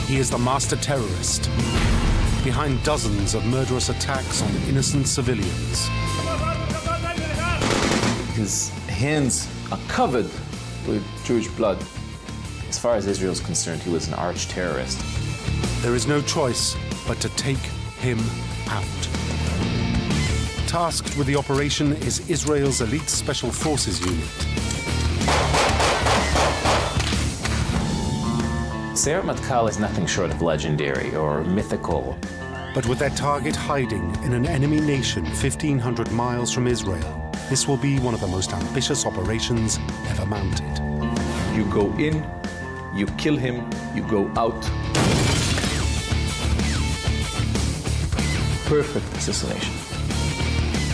He is the master terrorist, behind dozens of murderous attacks on innocent civilians. His hands are covered with Jewish blood. As far as Israel is concerned, he was an arch-terrorist. There is no choice but to take him out. Tasked with the operation is Israel's elite special forces unit. Sayeret Matkal is nothing short of legendary or mythical. But with their target hiding in an enemy nation 1,500 miles from Israel, this will be one of the most ambitious operations ever mounted. You go in, you kill him, you go out. Perfect assassination.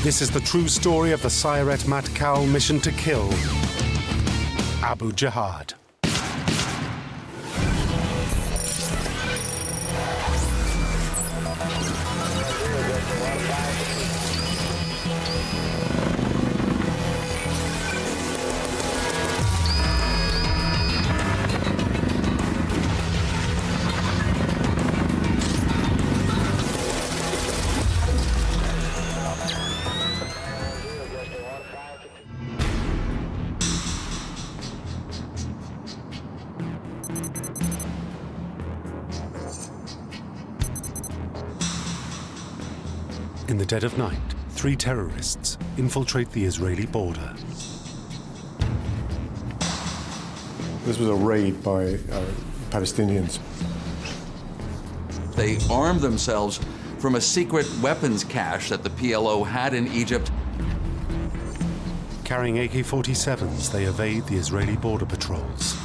This is the true story of the Sayeret Matkal mission to kill Abu Jihad. In the dead of night, 3 terrorists infiltrate the Israeli border. This was a raid by Palestinians. They armed themselves from a secret weapons cache that the PLO had in Egypt. Carrying AK-47s, they evade the Israeli border patrols.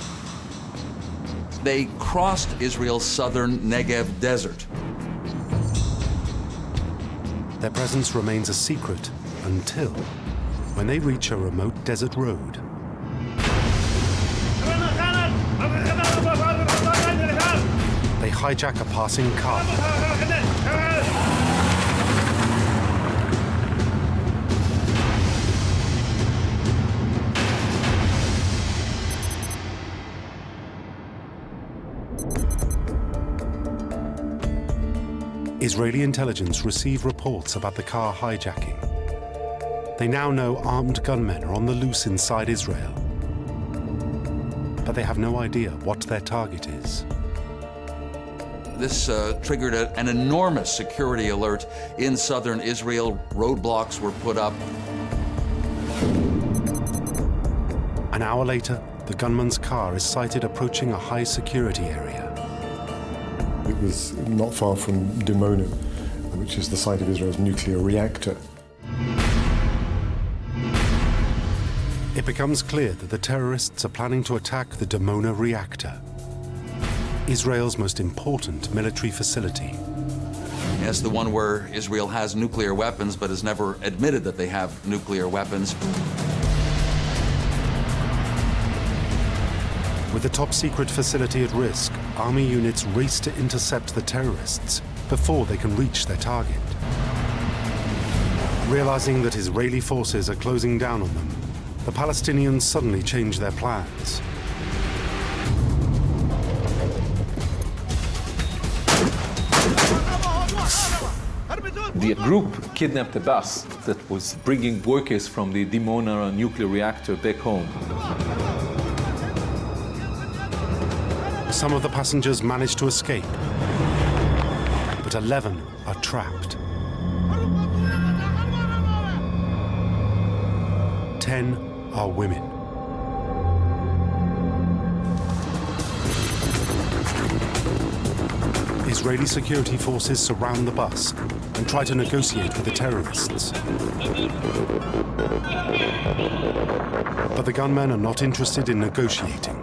They crossed Israel's southern Negev desert. Their presence remains a secret until when they reach a remote desert road. They hijack a passing car. Israeli intelligence receive reports about the car hijacking. They now know armed gunmen are on the loose inside Israel, but they have no idea what their target is. This triggered an enormous security alert in southern Israel. Roadblocks were put up. An hour later, the gunman's car is sighted approaching a high security area. It was not far from Dimona, which is the site of Israel's nuclear reactor. It becomes clear that the terrorists are planning to attack the Dimona reactor, Israel's most important military facility. Yes, the one where Israel has nuclear weapons but has never admitted that they have nuclear weapons. With the top-secret facility at risk, army units race to intercept the terrorists before they can reach their target. Realizing that Israeli forces are closing down on them, the Palestinians suddenly change their plans. The group kidnapped a bus that was bringing workers from the Dimona nuclear reactor back home. Some of the passengers manage to escape, but 11 are trapped. 10 are women. Israeli security forces surround the bus and try to negotiate with the terrorists. But the gunmen are not interested in negotiating.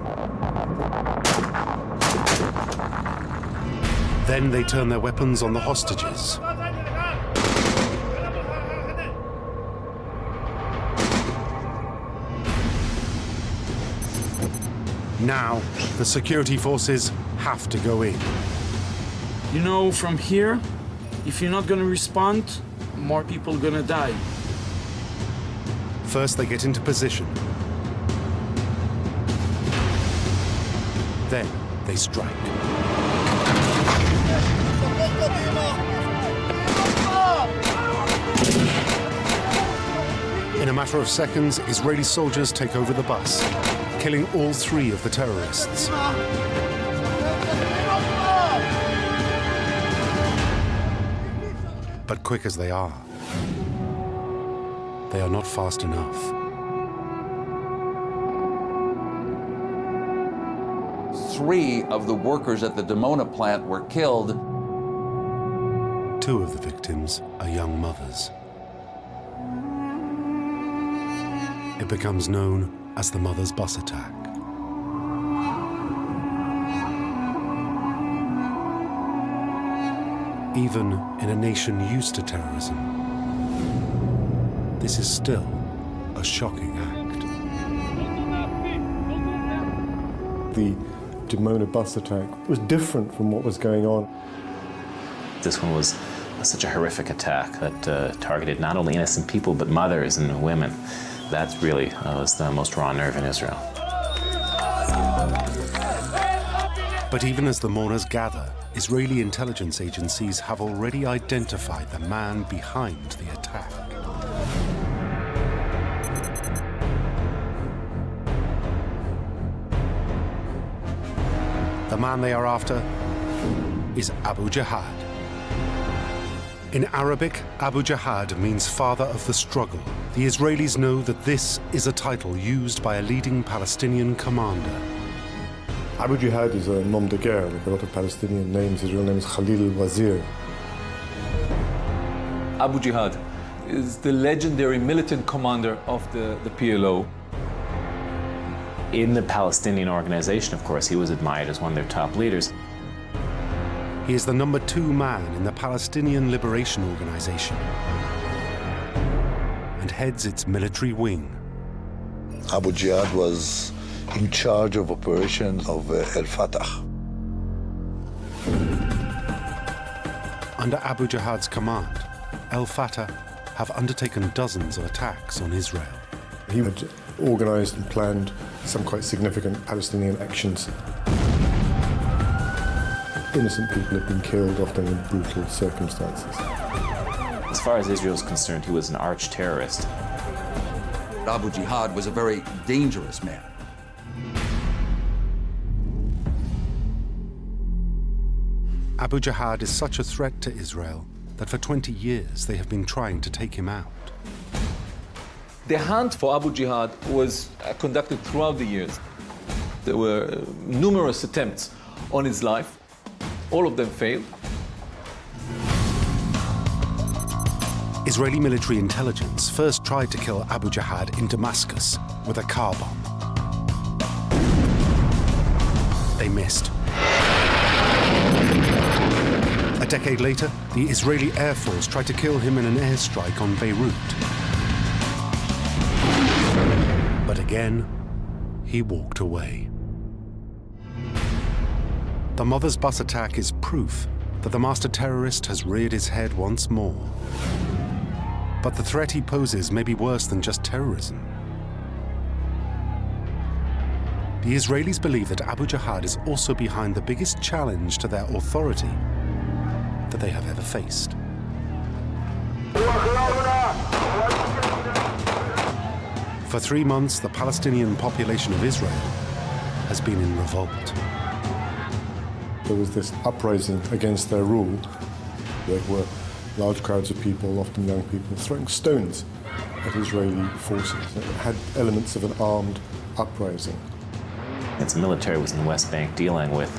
Then they turn their weapons on the hostages. Now, the security forces have to go in. You know, from here, if you're not gonna respond, more people gonna die. First, they get into position. Then, they strike. In a matter of seconds, Israeli soldiers take over the bus, killing all 3 of the terrorists. But quick as they are not fast enough. 3 of the workers at the Dimona plant were killed. 2 of the victims are young mothers. It becomes known as the Mothers' Bus Attack. Even in a nation used to terrorism, this is still a shocking act. The Dimona bus attack was different from what was going on. This one was such a horrific attack that targeted not only innocent people, but mothers and women. That really was the most raw nerve in Israel. But even as the mourners gather, Israeli intelligence agencies have already identified the man behind the attack. The man they are after is Abu Jihad. In Arabic, Abu Jihad means father of the struggle. The Israelis know that this is a title used by a leading Palestinian commander. Abu Jihad is a nom de guerre, like a lot of Palestinian names. His real name is Khalil al-Wazir. Abu Jihad is the legendary militant commander of the PLO. In the Palestinian organization, of course, he was admired as one of their top leaders. He is the number 2 man in the Palestinian Liberation Organization and heads its military wing. Abu Jihad was in charge of operations of Al-Fatah. Under Abu Jihad's command, Al-Fatah have undertaken dozens of attacks on Israel. He had organized and planned some quite significant Palestinian actions. Innocent people have been killed, often in brutal circumstances. As far as Israel is concerned, he was an arch-terrorist. Abu Jihad was a very dangerous man. Abu Jihad is such a threat to Israel that for 20 years they have been trying to take him out. The hunt for Abu Jihad was conducted throughout the years. There were numerous attempts on his life. All of them failed. Israeli military intelligence first tried to kill Abu Jihad in Damascus with a car bomb. They missed. A decade later, the Israeli Air Force tried to kill him in an airstrike on Beirut. But again, he walked away. The Mothers' Bus attack is proof that the master terrorist has reared his head once more. But the threat he poses may be worse than just terrorism. The Israelis believe that Abu Jihad is also behind the biggest challenge to their authority that they have ever faced. For 3 months, the Palestinian population of Israel has been in revolt. There was this uprising against their rule. There were large crowds of people, often young people, throwing stones at Israeli forces. It had elements of an armed uprising. Its military was in the West Bank dealing with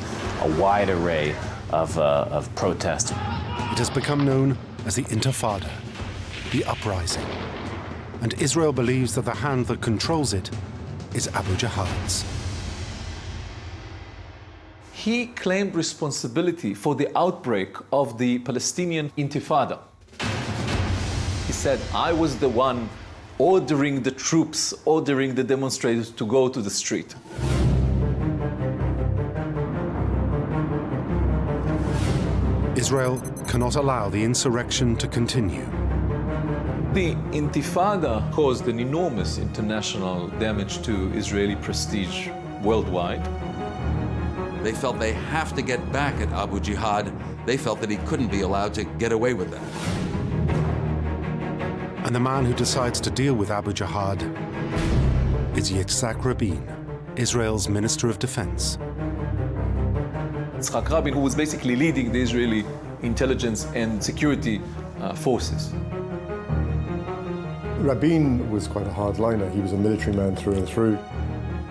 a wide array of protest. It has become known as the Intifada, the uprising. And Israel believes that the hand that controls it is Abu Jihad's. He claimed responsibility for the outbreak of the Palestinian Intifada. He said, I was the one ordering the troops, ordering the demonstrators to go to the street. Israel cannot allow the insurrection to continue. The Intifada caused an enormous international damage to Israeli prestige worldwide. They felt they have to get back at Abu Jihad. They felt that he couldn't be allowed to get away with that. And the man who decides to deal with Abu Jihad is Yitzhak Rabin, Israel's Minister of Defense. Yitzhak Rabin, who was basically leading the Israeli intelligence and security forces. Rabin was quite a hardliner. He was a military man through and through.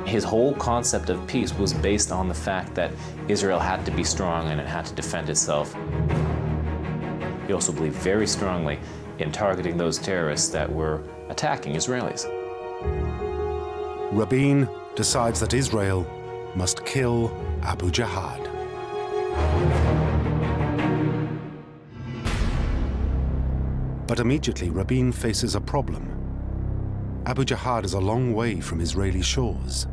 His whole concept of peace was based on the fact that Israel had to be strong and it had to defend itself. He also believed very strongly in targeting those terrorists that were attacking Israelis. Rabin decides that Israel must kill Abu Jihad. But immediately, Rabin faces a problem. Abu Jihad is a long way from Israeli shores.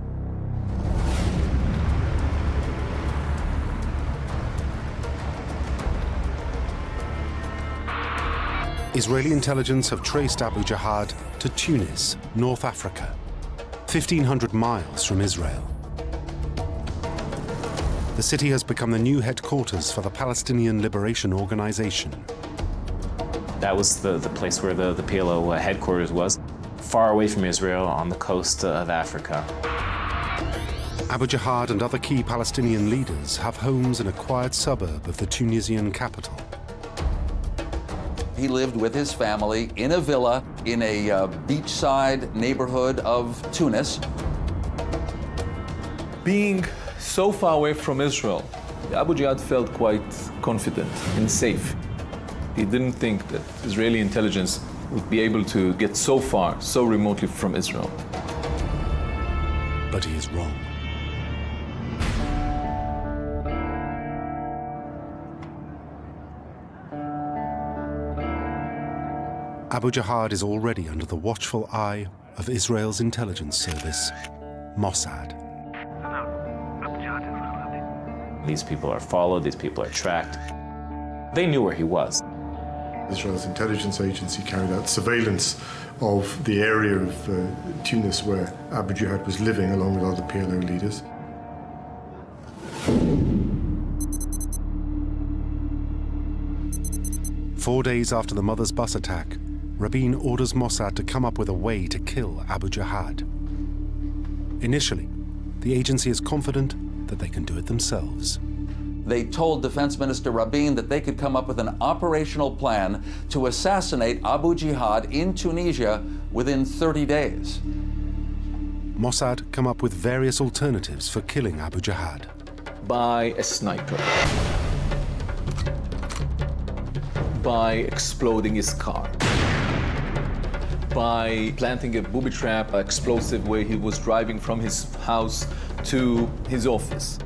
Israeli intelligence have traced Abu Jihad to Tunis, North Africa, 1,500 miles from Israel. The city has become the new headquarters for the Palestinian Liberation Organization. That was the place where the PLO headquarters was, far away from Israel on the coast of Africa. Abu Jihad and other key Palestinian leaders have homes in a quiet suburb of the Tunisian capital. He lived with his family in a villa in a beachside neighborhood of Tunis. Being so far away from Israel, Abu Jihad felt quite confident and safe. He didn't think that Israeli intelligence would be able to get so far, so remotely from Israel. But he is wrong. Abu Jihad is already under the watchful eye of Israel's intelligence service, Mossad. These people are followed, these people are tracked. They knew where he was. Israel's intelligence agency carried out surveillance of the area of Tunis where Abu Jihad was living along with other PLO leaders. Four days after the mother's bus attack, Rabin orders Mossad to come up with a way to kill Abu Jihad. Initially, the agency is confident that they can do it themselves. They told Defense Minister Rabin that they could come up with an operational plan to assassinate Abu Jihad in Tunisia within 30 days. Mossad come up with various alternatives for killing Abu Jihad. By a sniper. By exploding his car. By planting a booby trap, an explosive where he was driving from his house to his office.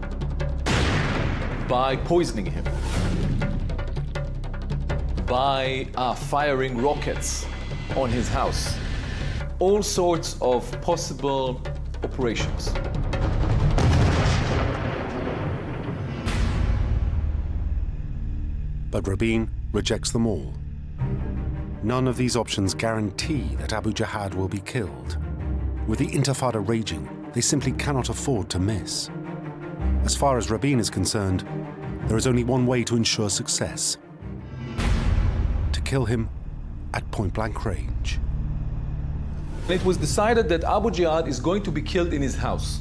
By poisoning him. By firing rockets on his house. All sorts of possible operations. But Rabin rejects them all. None of these options guarantee that Abu Jihad will be killed. With the Intifada raging, they simply cannot afford to miss. As far as Rabin is concerned, there is only one way to ensure success: to kill him at point-blank range. It was decided that Abu Jihad is going to be killed in his house.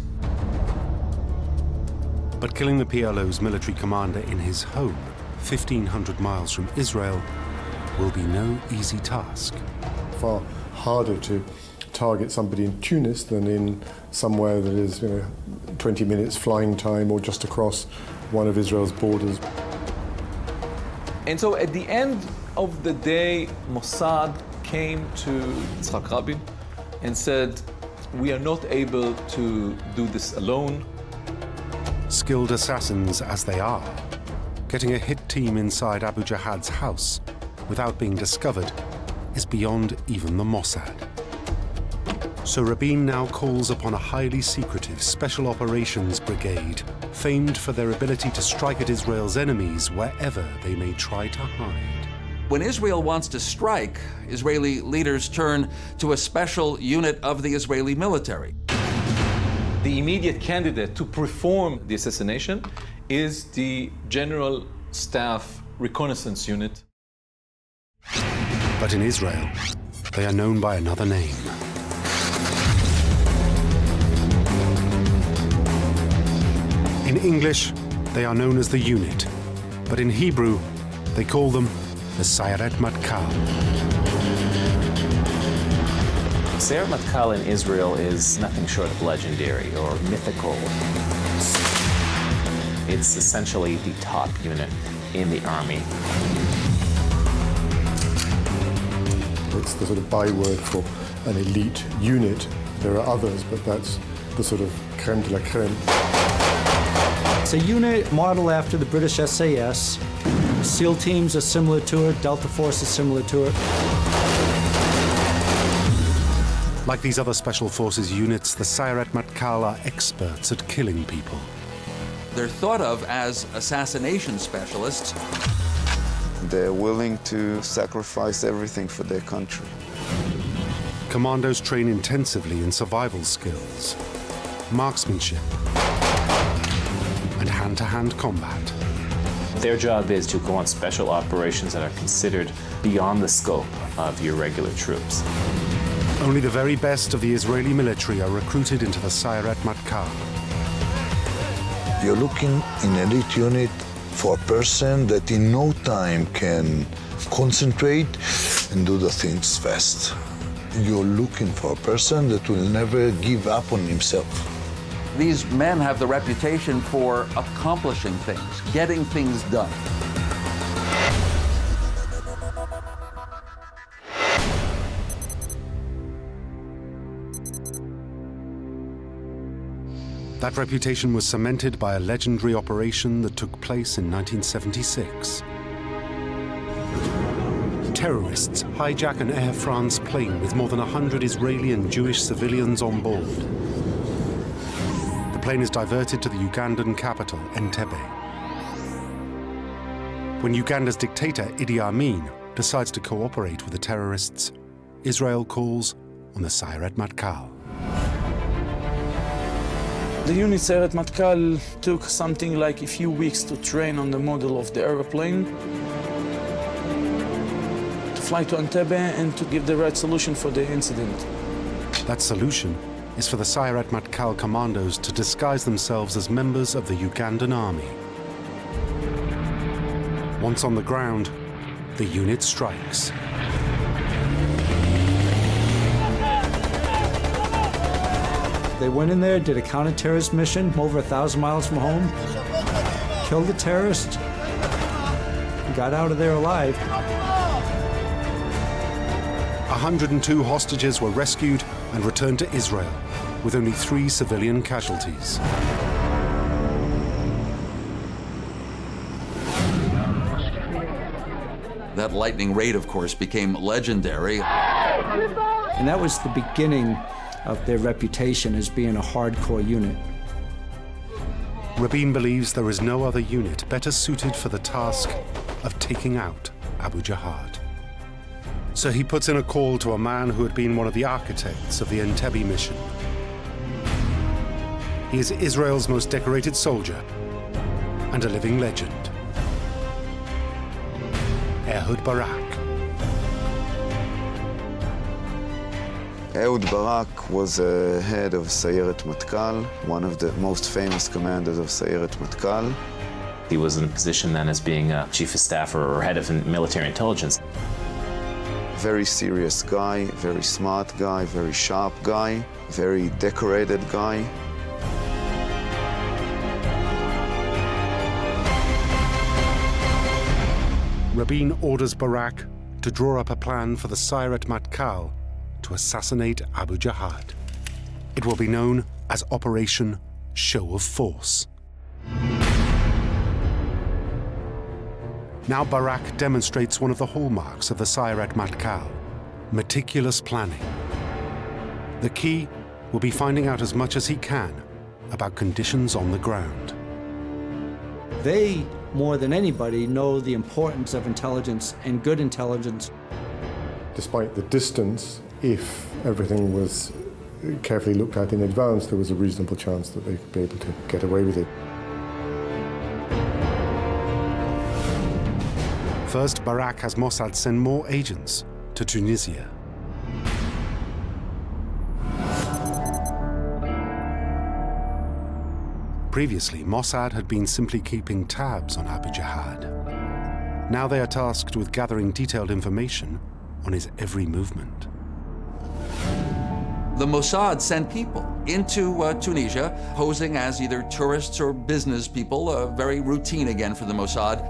But killing the PLO's military commander in his home, 1,500 miles from Israel, will be no easy task. Far harder to target somebody in Tunis than in somewhere that is, 20 minutes flying time or just across one of Israel's borders. And so at the end of the day, Mossad came to Yitzhak Rabin and said, "We are not able to do this alone." Skilled assassins as they are, getting a hit team inside Abu Jihad's house without being discovered is beyond even the Mossad. So Rabin now calls upon a highly secretive Special Operations Brigade, famed for their ability to strike at Israel's enemies wherever they may try to hide. When Israel wants to strike, Israeli leaders turn to a special unit of the Israeli military. The immediate candidate to perform the assassination is the General Staff Reconnaissance Unit. But in Israel, they are known by another name. In English, they are known as the unit, but in Hebrew, they call them the Sayeret Matkal. Sayeret Matkal in Israel is nothing short of legendary or mythical. It's essentially the top unit in the army. It's the sort of byword for an elite unit. There are others, but that's the sort of crème de la crème. It's a unit modeled after the British SAS. SEAL teams are similar to it, Delta Force is similar to it. Like these other special forces units, the Sayeret Matkal are experts at killing people. They're thought of as assassination specialists. They're willing to sacrifice everything for their country. Commandos train intensively in survival skills, marksmanship, and hand-to-hand combat. Their job is to go on special operations that are considered beyond the scope of your regular troops. Only the very best of the Israeli military are recruited into the Sayeret Matkal. You're looking in elite unit for a person that in no time can concentrate and do the things fast. You're looking for a person that will never give up on himself. These men have the reputation for accomplishing things, getting things done. That reputation was cemented by a legendary operation that took place in 1976. Terrorists hijack an Air France plane with more than 100 Israeli and Jewish civilians on board. The plane is diverted to the Ugandan capital, Entebbe. When Uganda's dictator, Idi Amin, decides to cooperate with the terrorists, Israel calls on the Sayeret Matkal. The unit Sayeret Matkal took something like a few weeks to train on the model of the aeroplane, to fly to Entebbe and to give the right solution for the incident. That solution is for the Sayeret Matkal Commandos to disguise themselves as members of the Ugandan army. Once on the ground, the unit strikes. They went in there, did a counter-terrorist mission over 1,000 miles from home, killed the terrorist, got out of there alive. 102 hostages were rescued and returned to Israel, with only 3 civilian casualties. That lightning raid, of course, became legendary. And that was the beginning of their reputation as being a hardcore unit. Rabin believes there is no other unit better suited for the task of taking out Abu Jihad. So he puts in a call to a man who had been one of the architects of the Entebbe mission. He is Israel's most decorated soldier and a living legend. Ehud Barak. Ehud Barak was head of Sayeret Matkal, one of the most famous commanders of Sayeret Matkal. He was in a position then as being a chief of staff or head of military intelligence. Very serious guy, very smart guy, very sharp guy, very decorated guy. Rabin orders Barak to draw up a plan for the Sayeret Matkal to assassinate Abu Jihad. It will be known as Operation Show of Force. Now Barak demonstrates one of the hallmarks of the Sayeret Matkal, meticulous planning. The key will be finding out as much as he can about conditions on the ground. They, more than anybody, know the importance of intelligence and good intelligence. Despite the distance, if everything was carefully looked at in advance, there was a reasonable chance that they could be able to get away with it. First, Barak has Mossad send more agents to Tunisia. Previously, Mossad had been simply keeping tabs on Abu Jihad. Now they are tasked with gathering detailed information on his every movement. The Mossad sent people into Tunisia, posing as either tourists or business people, very routine again for the Mossad.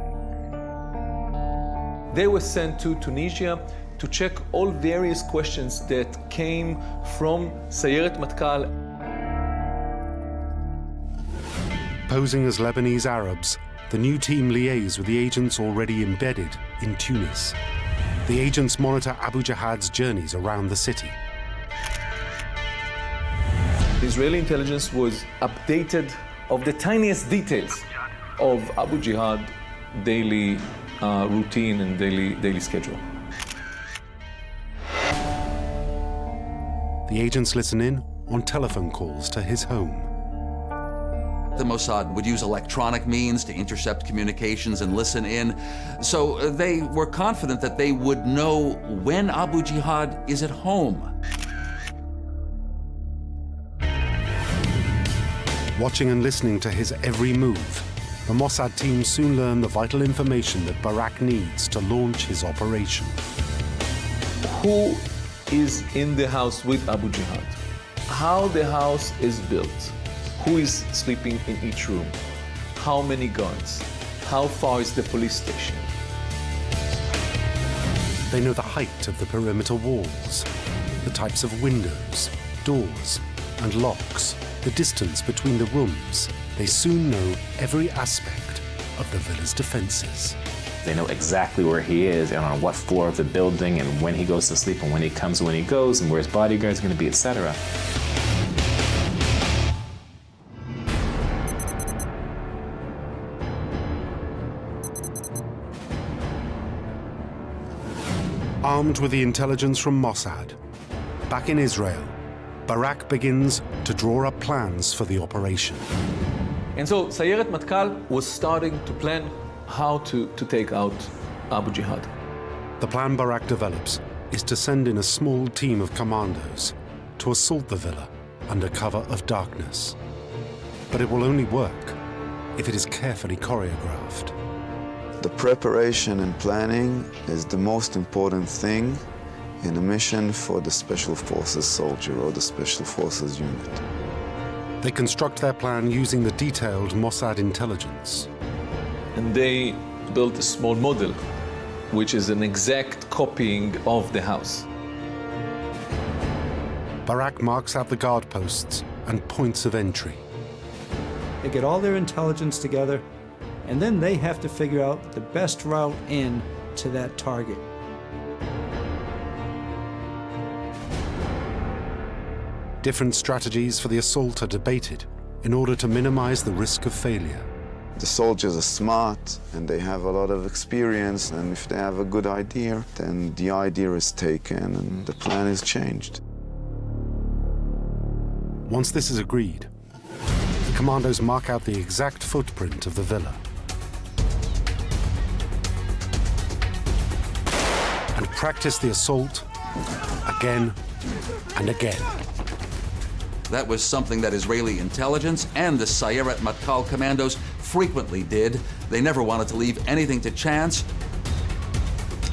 They were sent to Tunisia to check all various questions that came from Sayeret Matkal. Posing as Lebanese Arabs, the new team liaise with the agents already embedded in Tunis. The agents monitor Abu Jihad's journeys around the city. The Israeli intelligence was updated of the tiniest details of Abu Jihad daily routine and daily schedule. The agents listen in on telephone calls to his home. The Mossad would use electronic means to intercept communications and listen in. So they were confident that they would know when Abu Jihad is at home. Watching and listening to his every move, the Mossad team soon learn the vital information that Barak needs to launch his operation. Who is in the house with Abu Jihad? How the house is built? Who is sleeping in each room? How many guards? How far is the police station? They know the height of the perimeter walls, the types of windows, doors, and locks, the distance between the rooms. They soon know every aspect of the villa's defenses. They know exactly where he is and on what floor of the building and when he goes to sleep and when he comes and when he goes and where his bodyguard's going to be, etc. Armed with the intelligence from Mossad, back in Israel, Barak begins to draw up plans for the operation. And so Sayeret Matkal was starting to plan how to take out Abu Jihad. The plan Barak develops is to send in a small team of commandos to assault the villa under cover of darkness. But it will only work if it is carefully choreographed. The preparation and planning is the most important thing in a mission for the Special Forces soldier or the Special Forces unit. They construct their plan using the detailed Mossad intelligence. And they built a small model, which is an exact copying of the house. Barak marks out the guard posts and points of entry. They get all their intelligence together, and then they have to figure out the best route in to that target. Different strategies for the assault are debated in order to minimize the risk of failure. The soldiers are smart and they have a lot of experience, and if they have a good idea, then the idea is taken and the plan is changed. Once this is agreed, the commandos mark out the exact footprint of the villa and practice the assault again and again. That was something that Israeli intelligence and the Sayeret Matkal commandos frequently did. They never wanted to leave anything to chance.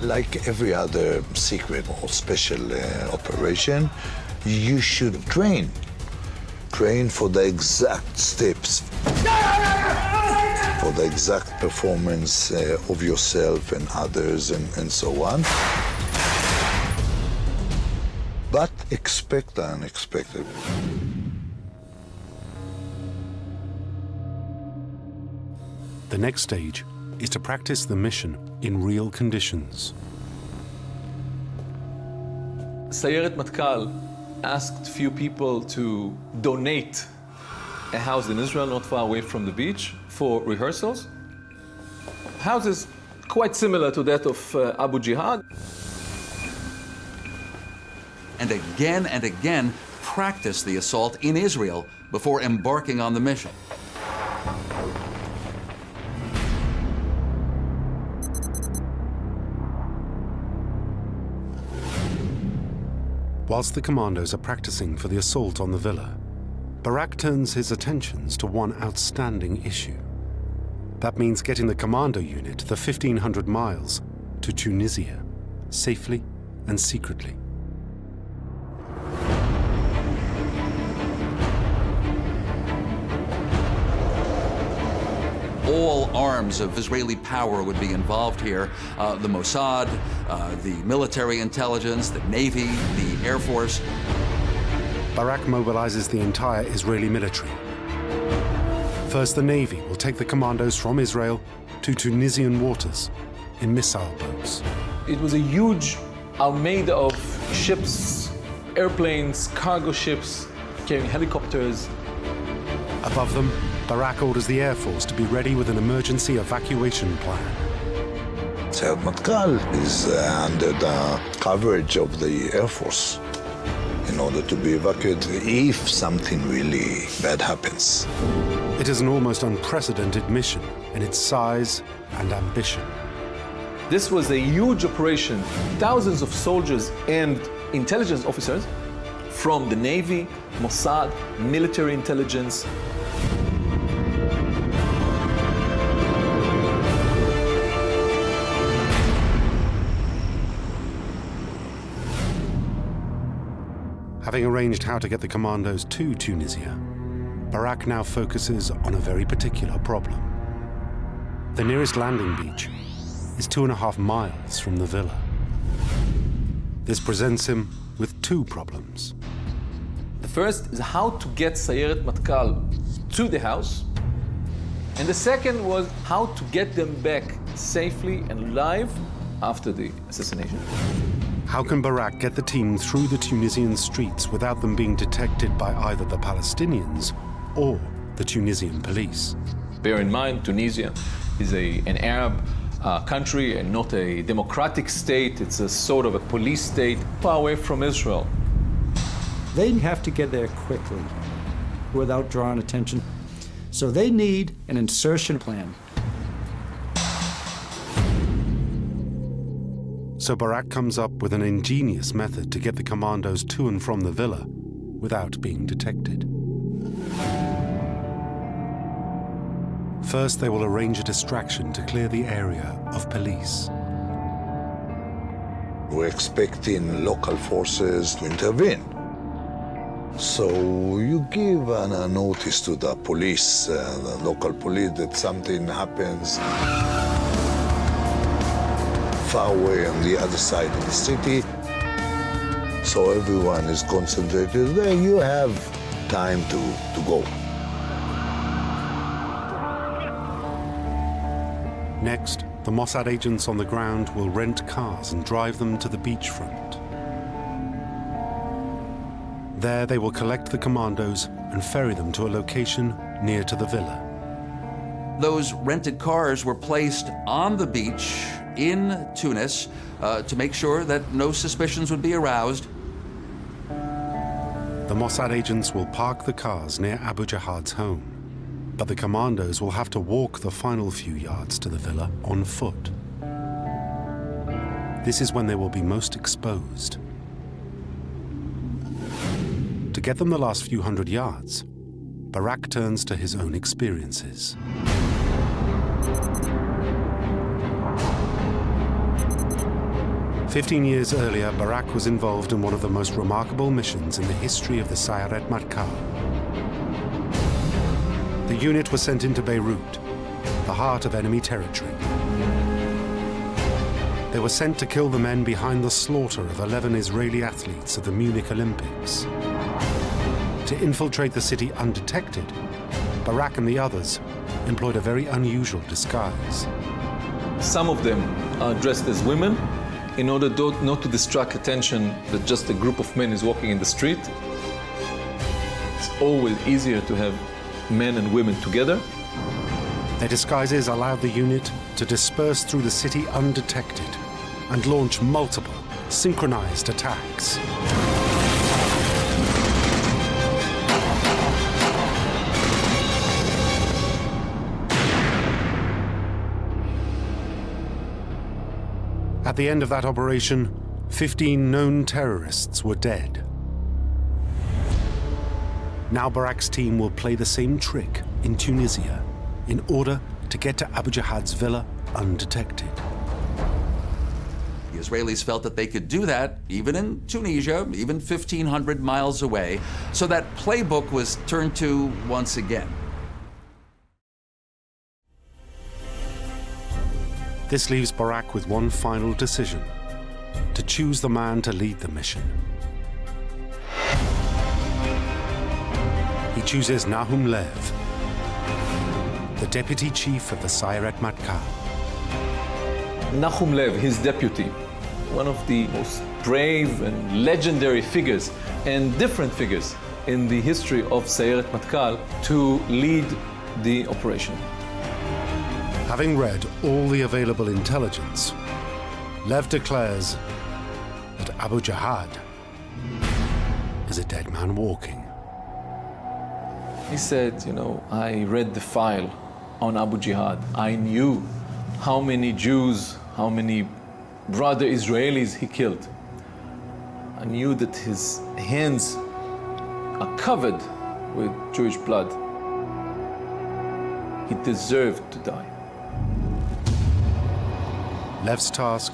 Like every other secret or special operation, you should train. Train for the exact steps, for the exact performance of yourself and others and so on. But expect the unexpected. The next stage is to practice the mission in real conditions. Sayeret Matkal asked few people to donate a house in Israel not far away from the beach for rehearsals. House is quite similar to that of Abu Jihad. And again, practice the assault in Israel before embarking on the mission. Whilst the commandos are practicing for the assault on the villa, Barak turns his attentions to one outstanding issue. That means getting the commando unit the 1,500 miles to Tunisia, safely and secretly. All arms of Israeli power would be involved here. The Mossad, the military intelligence, the Navy, the Air Force. Barak mobilizes the entire Israeli military. First, the Navy will take the commandos from Israel to Tunisian waters in missile boats. It was a huge armada of ships, airplanes, cargo ships, carrying helicopters. Above them, Barak orders the Air Force to be ready with an emergency evacuation plan. Sayeret Matkal is under the coverage of the Air Force in order to be evacuated if something really bad happens. It is an almost unprecedented mission in its size and ambition. This was a huge operation. Thousands of soldiers and intelligence officers from the Navy, Mossad, military intelligence. Having arranged how to get the commandos to Tunisia, Barak now focuses on a very particular problem. The nearest landing beach is 2.5 miles from the villa. This presents him with two problems. The first is how to get Sayeret Matkal to the house. And the second was how to get them back safely and alive after the assassination. How can Barak get the team through the Tunisian streets without them being detected by either the Palestinians or the Tunisian police? Bear in mind, Tunisia is an Arab country and not a democratic state. It's a sort of a police state far away from Israel. They have to get there quickly without drawing attention. So they need an insertion plan. So Barak comes up with an ingenious method to get the commandos to and from the villa without being detected. First, they will arrange a distraction to clear the area of police. We're expecting local forces to intervene. So you give a notice to the police, the local police, that something happens far away on the other side of the city. So everyone is concentrated there. You have time to go. Next, the Mossad agents on the ground will rent cars and drive them to the beachfront. There, they will collect the commandos and ferry them to a location near to the villa. Those rented cars were placed on the beach in Tunis to make sure that no suspicions would be aroused. The Mossad agents will park the cars near Abu Jihad's home, but the commandos will have to walk the final few yards to the villa on foot. This is when they will be most exposed. To get them the last few hundred yards, Barak turns to his own experiences. "15 years earlier, Barak was involved in one of the most remarkable missions in the history of the Sayeret Matkal. The unit was sent into Beirut, the heart of enemy territory. They were sent to kill the men behind the slaughter of 11 Israeli athletes at the Munich Olympics. To infiltrate the city undetected, Barak and the others employed a very unusual disguise. Some of them are dressed as women in order not to distract attention that just a group of men is walking in the street. It's always easier to have men and women together. Their disguises allowed the unit to disperse through the city undetected and launch multiple synchronized attacks. At the end of that operation, 15 known terrorists were dead. Now Barak's team will play the same trick in Tunisia in order to get to Abu Jihad's villa undetected. The Israelis felt that they could do that even in Tunisia, even 1,500 miles away, so that playbook was turned to once again. This leaves Barak with one final decision: to choose the man to lead the mission. He chooses Nahum Lev, the deputy chief of the Sayeret Matkal. Nahum Lev, his deputy, one of the most brave and legendary figures and different figures in the history of Sayeret Matkal, to lead the operation. Having read all the available intelligence, Lev declares that Abu Jihad is a dead man walking. He said, I read the file on Abu Jihad. I knew how many Jews, how many brother Israelis he killed. I knew that his hands are covered with Jewish blood. He deserved to die. Lev's task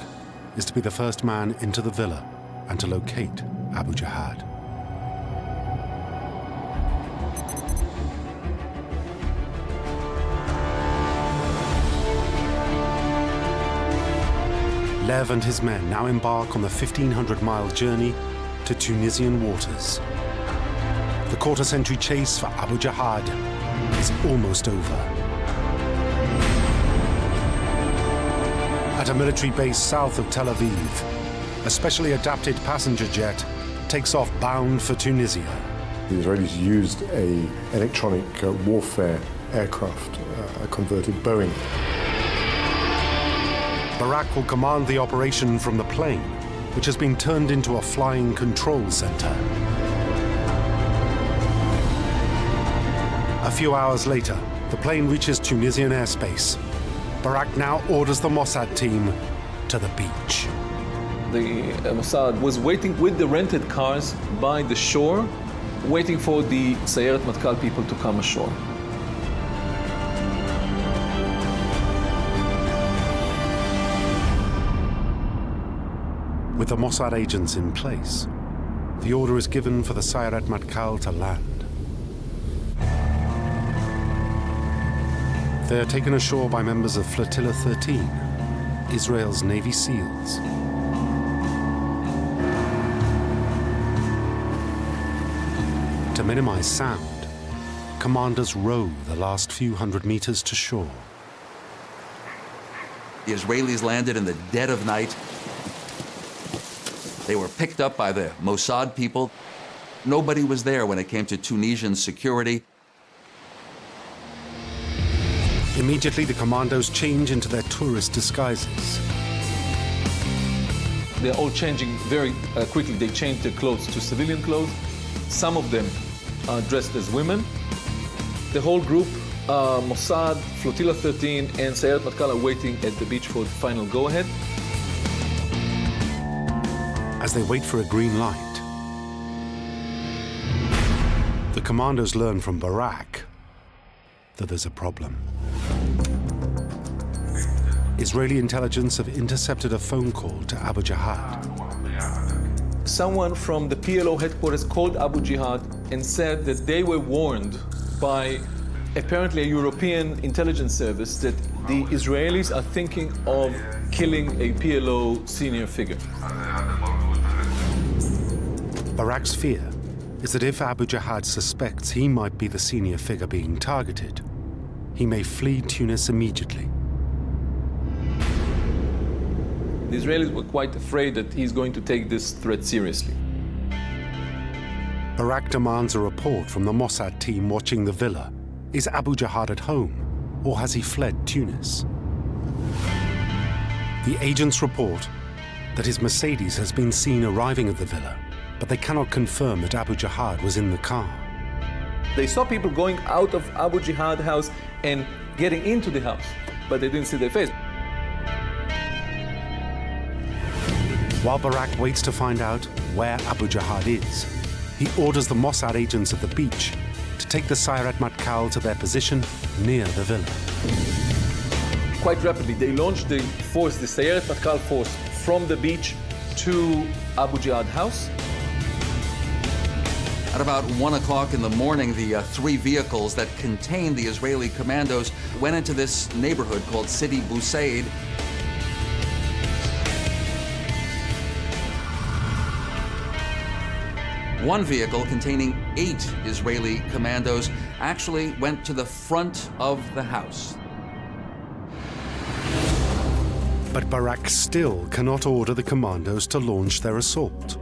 is to be the first man into the villa and to locate Abu Jihad. Lev and his men now embark on the 1,500-mile journey to Tunisian waters. The quarter-century chase for Abu Jihad is almost over. At a military base south of Tel Aviv, a specially adapted passenger jet takes off bound for Tunisia. The Israelis used an electronic warfare aircraft, a converted Boeing. Barak will command the operation from the plane, which has been turned into a flying control center. A few hours later, the plane reaches Tunisian airspace. Barak now orders the Mossad team to the beach. The Mossad was waiting with the rented cars by the shore, waiting for the Sayeret Matkal people to come ashore. With the Mossad agents in place, the order is given for the Sayeret Matkal to land. They are taken ashore by members of Flotilla 13, Israel's Navy SEALs. To minimize sound, commanders row the last few hundred meters to shore. The Israelis landed in the dead of night. They were picked up by the Mossad people. Nobody was there when it came to Tunisian security. Immediately, the commandos change into their tourist disguises. They're all changing very quickly. They change their clothes to civilian clothes. Some of them are dressed as women. The whole group, Mossad, Flotilla 13, and Sayeret Matkal are waiting at the beach for the final go-ahead. As they wait for a green light, the commandos learn from Barak that there's a problem. Israeli intelligence have intercepted a phone call to Abu Jihad. Someone from the PLO headquarters called Abu Jihad and said that they were warned by apparently a European intelligence service that the Israelis are thinking of killing a PLO senior figure. Barak's fear is that if Abu Jihad suspects he might be the senior figure being targeted, he may flee Tunis immediately. The Israelis were quite afraid that he's going to take this threat seriously. Barak demands a report from the Mossad team watching the villa. Is Abu Jihad at home, or has he fled Tunis? The agents report that his Mercedes has been seen arriving at the villa, but they cannot confirm that Abu Jihad was in the car. They saw people going out of Abu Jihad house and getting into the house, but they didn't see their face. While Barak waits to find out where Abu Jihad is, he orders the Mossad agents at the beach to take the Sayeret Matkal to their position near the villa. Quite rapidly, they launched the force, the Sayeret Matkal force, from the beach to Abu Jihad house. At about 1 o'clock in the morning, the three vehicles that contained the Israeli commandos went into this neighborhood called Sidi Busaid. One vehicle containing 8 Israeli commandos actually went to the front of the house. But Barak still cannot order the commandos to launch their assault.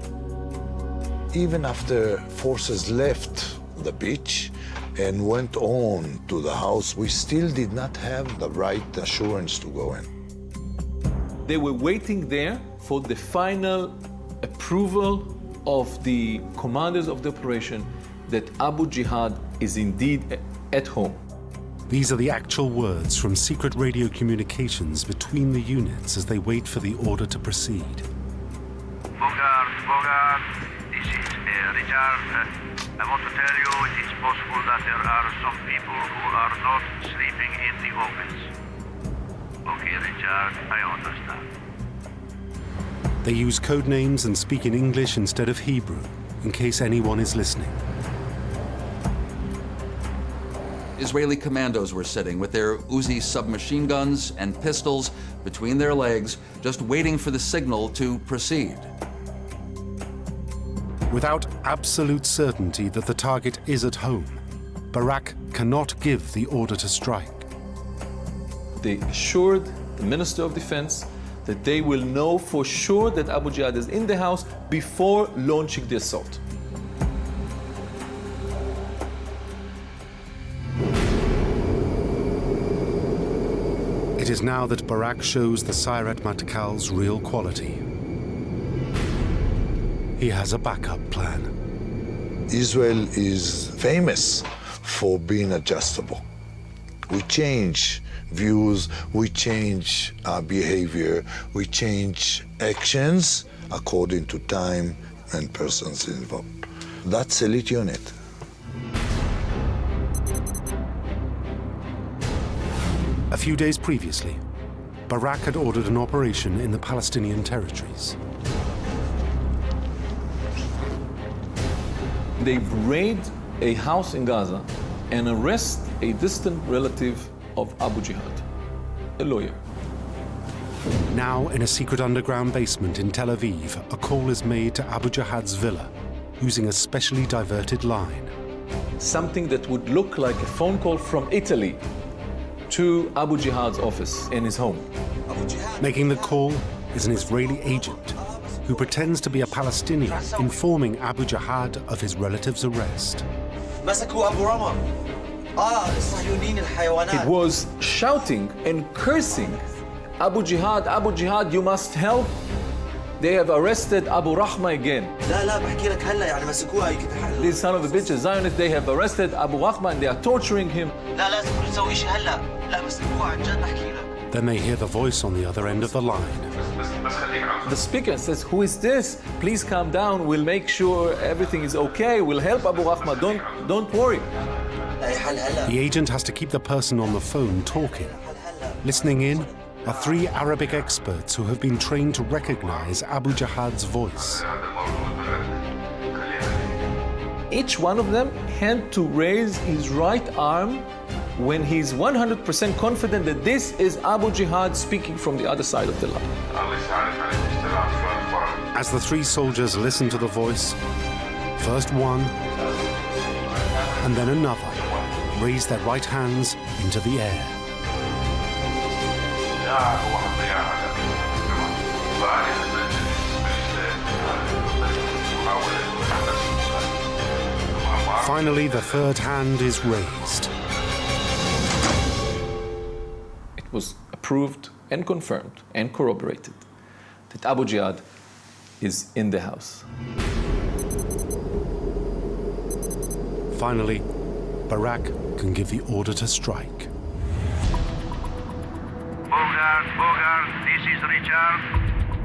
Even after forces left the beach and went on to the house, we still did not have the right assurance to go in. They were waiting there for the final approval of the commanders of the operation that Abu Jihad is indeed at home. These are the actual words from secret radio communications between the units as they wait for the order to proceed. Bogart, this is Richard. I want to tell you it is possible that there are some people who are not sleeping in the office. Okay, Richard, I understand. They use code names and speak in English instead of Hebrew, in case anyone is listening. Israeli commandos were sitting with their Uzi submachine guns and pistols between their legs, just waiting for the signal to proceed. Without absolute certainty that the target is at home, Barak cannot give the order to strike. They assured the Minister of Defense that they will know for sure that Abu Jihad is in the house before launching the assault. It is now that Barak shows the Sayeret Matkal's real quality. He has a backup plan. Israel is famous for being adjustable. We change views, we change our behavior, we change actions according to time and persons involved. That's elite unit. A few days previously, Barak had ordered an operation in the Palestinian territories. They raid a house in Gaza and arrest a distant relative of Abu Jihad, a lawyer. Now, in a secret underground basement in Tel Aviv, a call is made to Abu Jihad's villa using a specially diverted line. Something that would look like a phone call from Italy to Abu Jihad's office in his home. Making the call is an Israeli agent who pretends to be a Palestinian, informing Abu Jihad of his relative's arrest. It was shouting and cursing, Abu Jihad, you must help. They have arrested Abu Rahma again. These son of a bitches, Zionists, they have arrested Abu Rahma and they are torturing him. Then they hear the voice on the other end of the line. The speaker says, who is this? Please calm down. We'll make sure everything is okay. We'll help Abu Rahma. Don't worry. The agent has to keep the person on the phone talking. Listening in are 3 Arabic experts who have been trained to recognize Abu Jihad's voice. Each one of them had to raise his right arm when he's 100% confident that this is Abu Jihad speaking from the other side of the line. As the 3 soldiers listen to the voice, first one and then another raise their right hands into the air. Finally, the third hand is raised. It was approved and confirmed and corroborated that Abu Jihad is in the house. Finally, Barak can give the order to strike. Bogart, this is Richard.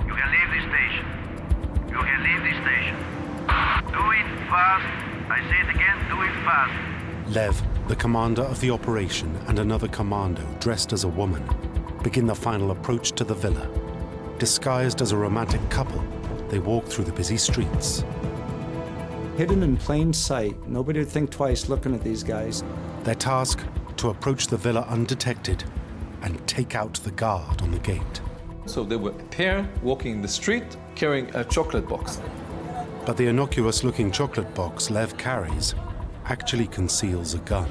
You can leave the station. You can leave the station. Do it fast. I say it again, do it fast. Lev, the commander of the operation, and another commando dressed as a woman begin the final approach to the villa. Disguised as a romantic couple, they walk through the busy streets. Hidden in plain sight, nobody would think twice looking at these guys. Their task, to approach the villa undetected and take out the guard on the gate. So they were a pair walking in the street carrying a chocolate box. But the innocuous-looking chocolate box Lev carries actually conceals a gun.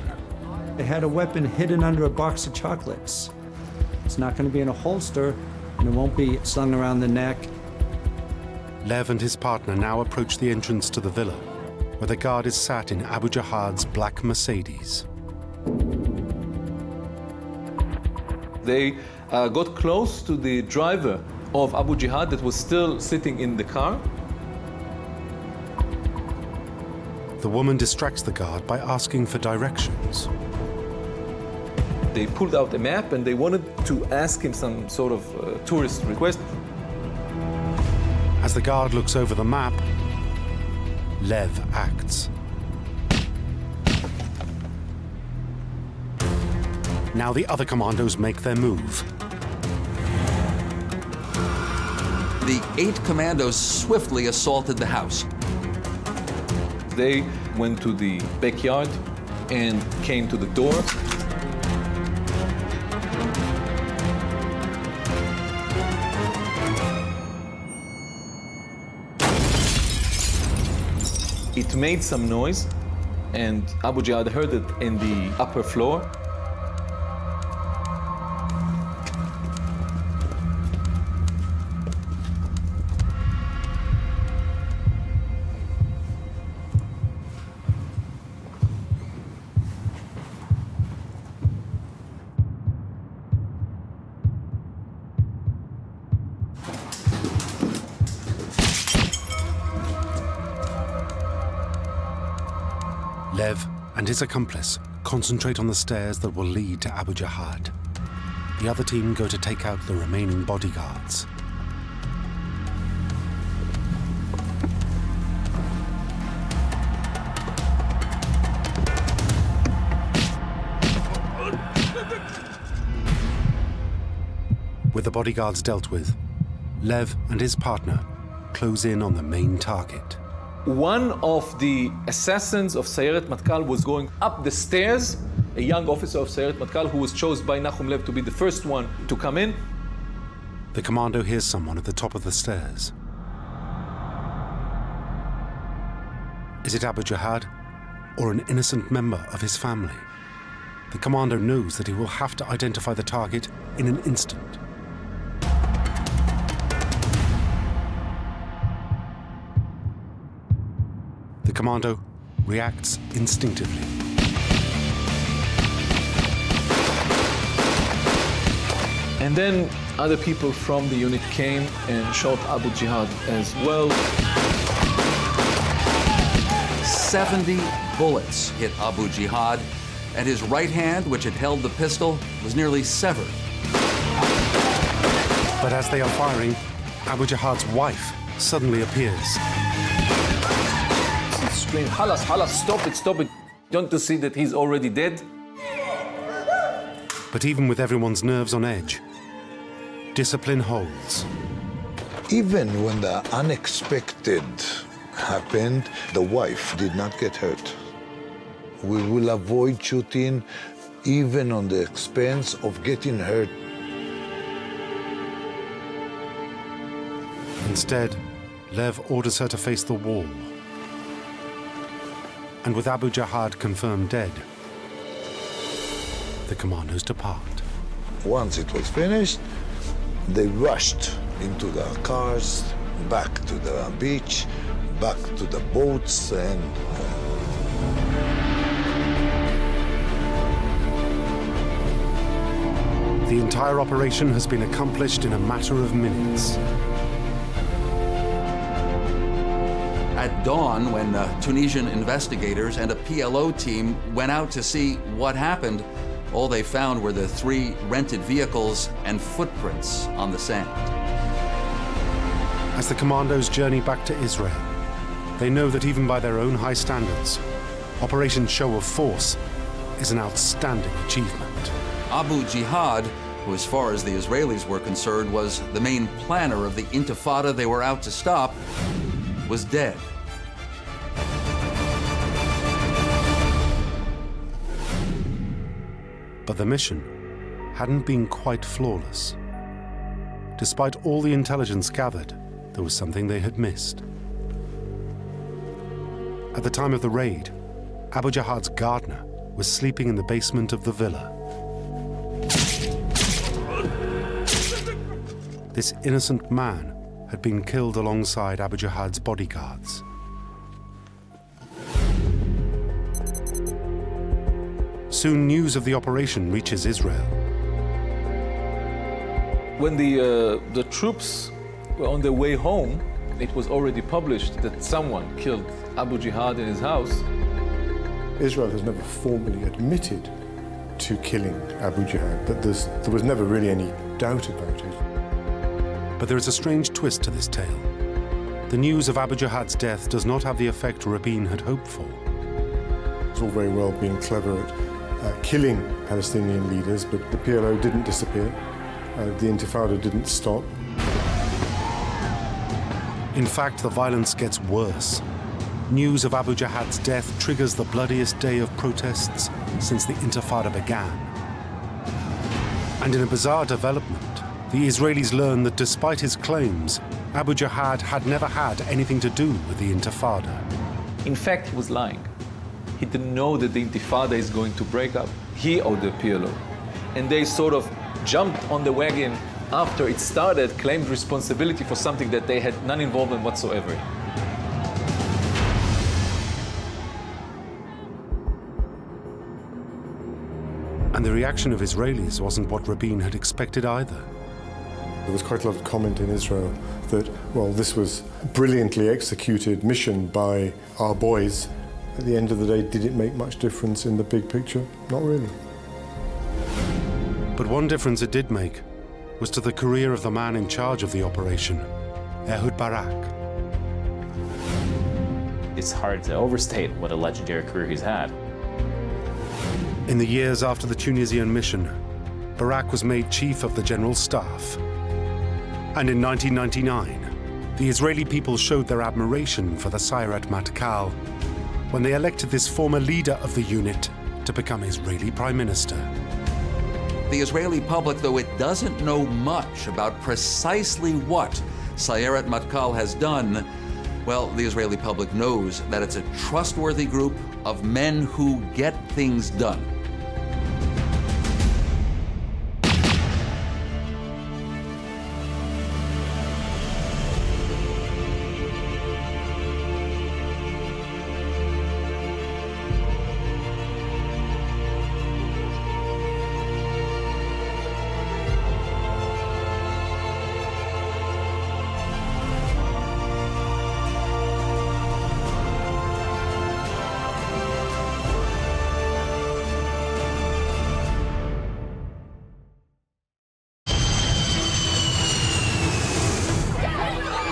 They had a weapon hidden under a box of chocolates. It's not going to be in a holster, and it won't be slung around the neck. Lev and his partner now approach the entrance to the villa, where the guard is sat in Abu Jihad's black Mercedes. They got close to the driver of Abu Jihad that was still sitting in the car. The woman distracts the guard by asking for directions. They pulled out a map and they wanted to ask him some sort of tourist request. As the guard looks over the map, Lev acts. Now the other commandos make their move. The 8 commandos swiftly assaulted the house. They went to the backyard and came to the door. It made some noise, and Abu Jihad heard it in the upper floor. Lev and his accomplice concentrate on the stairs that will lead to Abu Jihad. The other team go to take out the remaining bodyguards. With the bodyguards dealt with, Lev and his partner close in on the main target. One of the assassins of Sayeret Matkal was going up the stairs, a young officer of Sayeret Matkal who was chosen by Nahum Lev to be the first one to come in. The commando hears someone at the top of the stairs. Is it Abu Jihad or an innocent member of his family? The commando knows that he will have to identify the target in an instant. The commando reacts instinctively. And then other people from the unit came and shot Abu Jihad as well. 70 bullets hit Abu Jihad, and his right hand, which had held the pistol, was nearly severed. But as they are firing, Abu Jihad's wife suddenly appears. Scream, halas, halas, stop it, stop it. Don't you see that he's already dead? But even with everyone's nerves on edge, discipline holds. Even when the unexpected happened, the wife did not get hurt. We will avoid shooting even on the expense of getting hurt. Instead, Lev orders her to face the wall. And with Abu Jihad confirmed dead, the commandos depart. Once it was finished, they rushed into the cars, back to the beach, back to the boats, and The entire operation has been accomplished in a matter of minutes. At dawn, when Tunisian investigators and a PLO team went out to see what happened, all they found were the 3 rented vehicles and footprints on the sand. As the Commandos journey back to Israel, they know that even by their own high standards, Operation Show of Force is an outstanding achievement. Abu Jihad, who as far as the Israelis were concerned was the main planner of the intifada they were out to stop, was dead. But the mission hadn't been quite flawless. Despite all the intelligence gathered, there was something they had missed. At the time of the raid, Abu Jihad's gardener was sleeping in the basement of the villa. This innocent man had been killed alongside Abu Jihad's bodyguards. Soon news of the operation reaches Israel. When the troops were on their way home, it was already published that someone killed Abu Jihad in his house. Israel has never formally admitted to killing Abu Jihad, but there was never really any doubt about it. But there is a strange twist to this tale. The news of Abu Jihad's death does not have the effect Rabin had hoped for. It's all very well being clever at killing Palestinian leaders, but the PLO didn't disappear. The Intifada didn't stop. In fact, the violence gets worse. News of Abu Jihad's death triggers the bloodiest day of protests since the Intifada began. And in a bizarre development, the Israelis learn that despite his claims, Abu Jihad had never had anything to do with the Intifada. In fact, he was lying. He didn't know that the Intifada is going to break up, he or the PLO. And they sort of jumped on the wagon after it started, claimed responsibility for something that they had none involvement whatsoever. And the reaction of Israelis wasn't what Rabin had expected either. There was quite a lot of comment in Israel that, well, this was a brilliantly executed mission by our boys. At the end of the day, did it make much difference in the big picture? Not really. But one difference it did make was to the career of the man in charge of the operation, Ehud Barak. It's hard to overstate what a legendary career he's had. In the years after the Tunisian mission, Barak was made chief of the general staff. And in 1999, the Israeli people showed their admiration for the Sayeret Matkal when they elected this former leader of the unit to become Israeli prime minister. The Israeli public, though it doesn't know much about precisely what Sayeret Matkal has done, well, the Israeli public knows that it's a trustworthy group of men who get things done.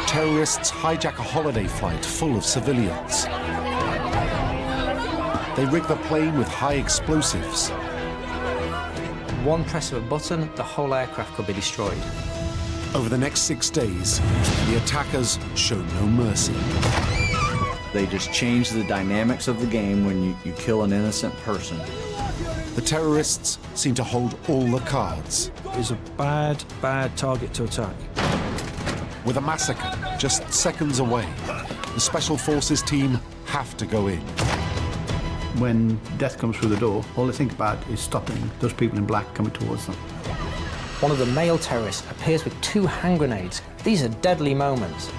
Terrorists hijack a holiday flight full of civilians. They rig the plane with high explosives. One press of a button, the whole aircraft could be destroyed. Over the next 6 days, the attackers show no mercy. They just change the dynamics of the game when you kill an innocent person. The terrorists seem to hold all the cards. It's a bad, bad target to attack. With a massacre just seconds away, the Special Forces team have to go in. When death comes through the door, all they think about is stopping those people in black coming towards them. One of the male terrorists appears with 2 hand grenades. These are deadly moments.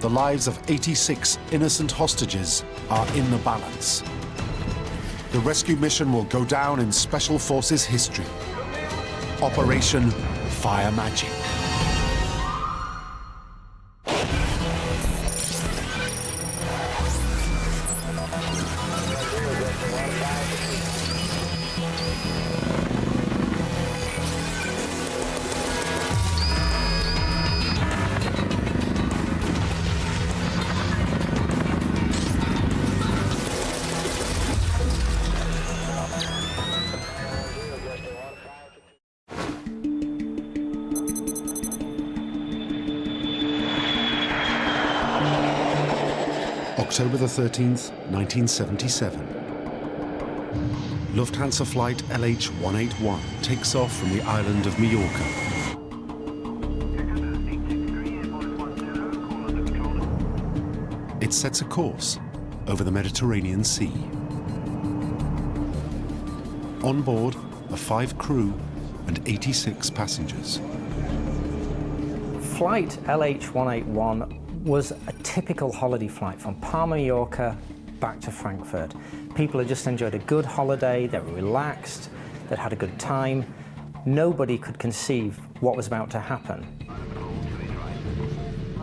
The lives of 86 innocent hostages are in the balance. The rescue mission will go down in Special Forces history. Operation Fire Magic. October the 13th, 1977. Lufthansa Flight LH-181 takes off from the island of Majorca. It sets a course over the Mediterranean Sea. On board are 5 crew and 86 passengers. Flight LH-181 was a typical holiday flight from Palma, Mallorca, back to Frankfurt. People had just enjoyed a good holiday, they were relaxed, they'd had a good time. Nobody could conceive what was about to happen.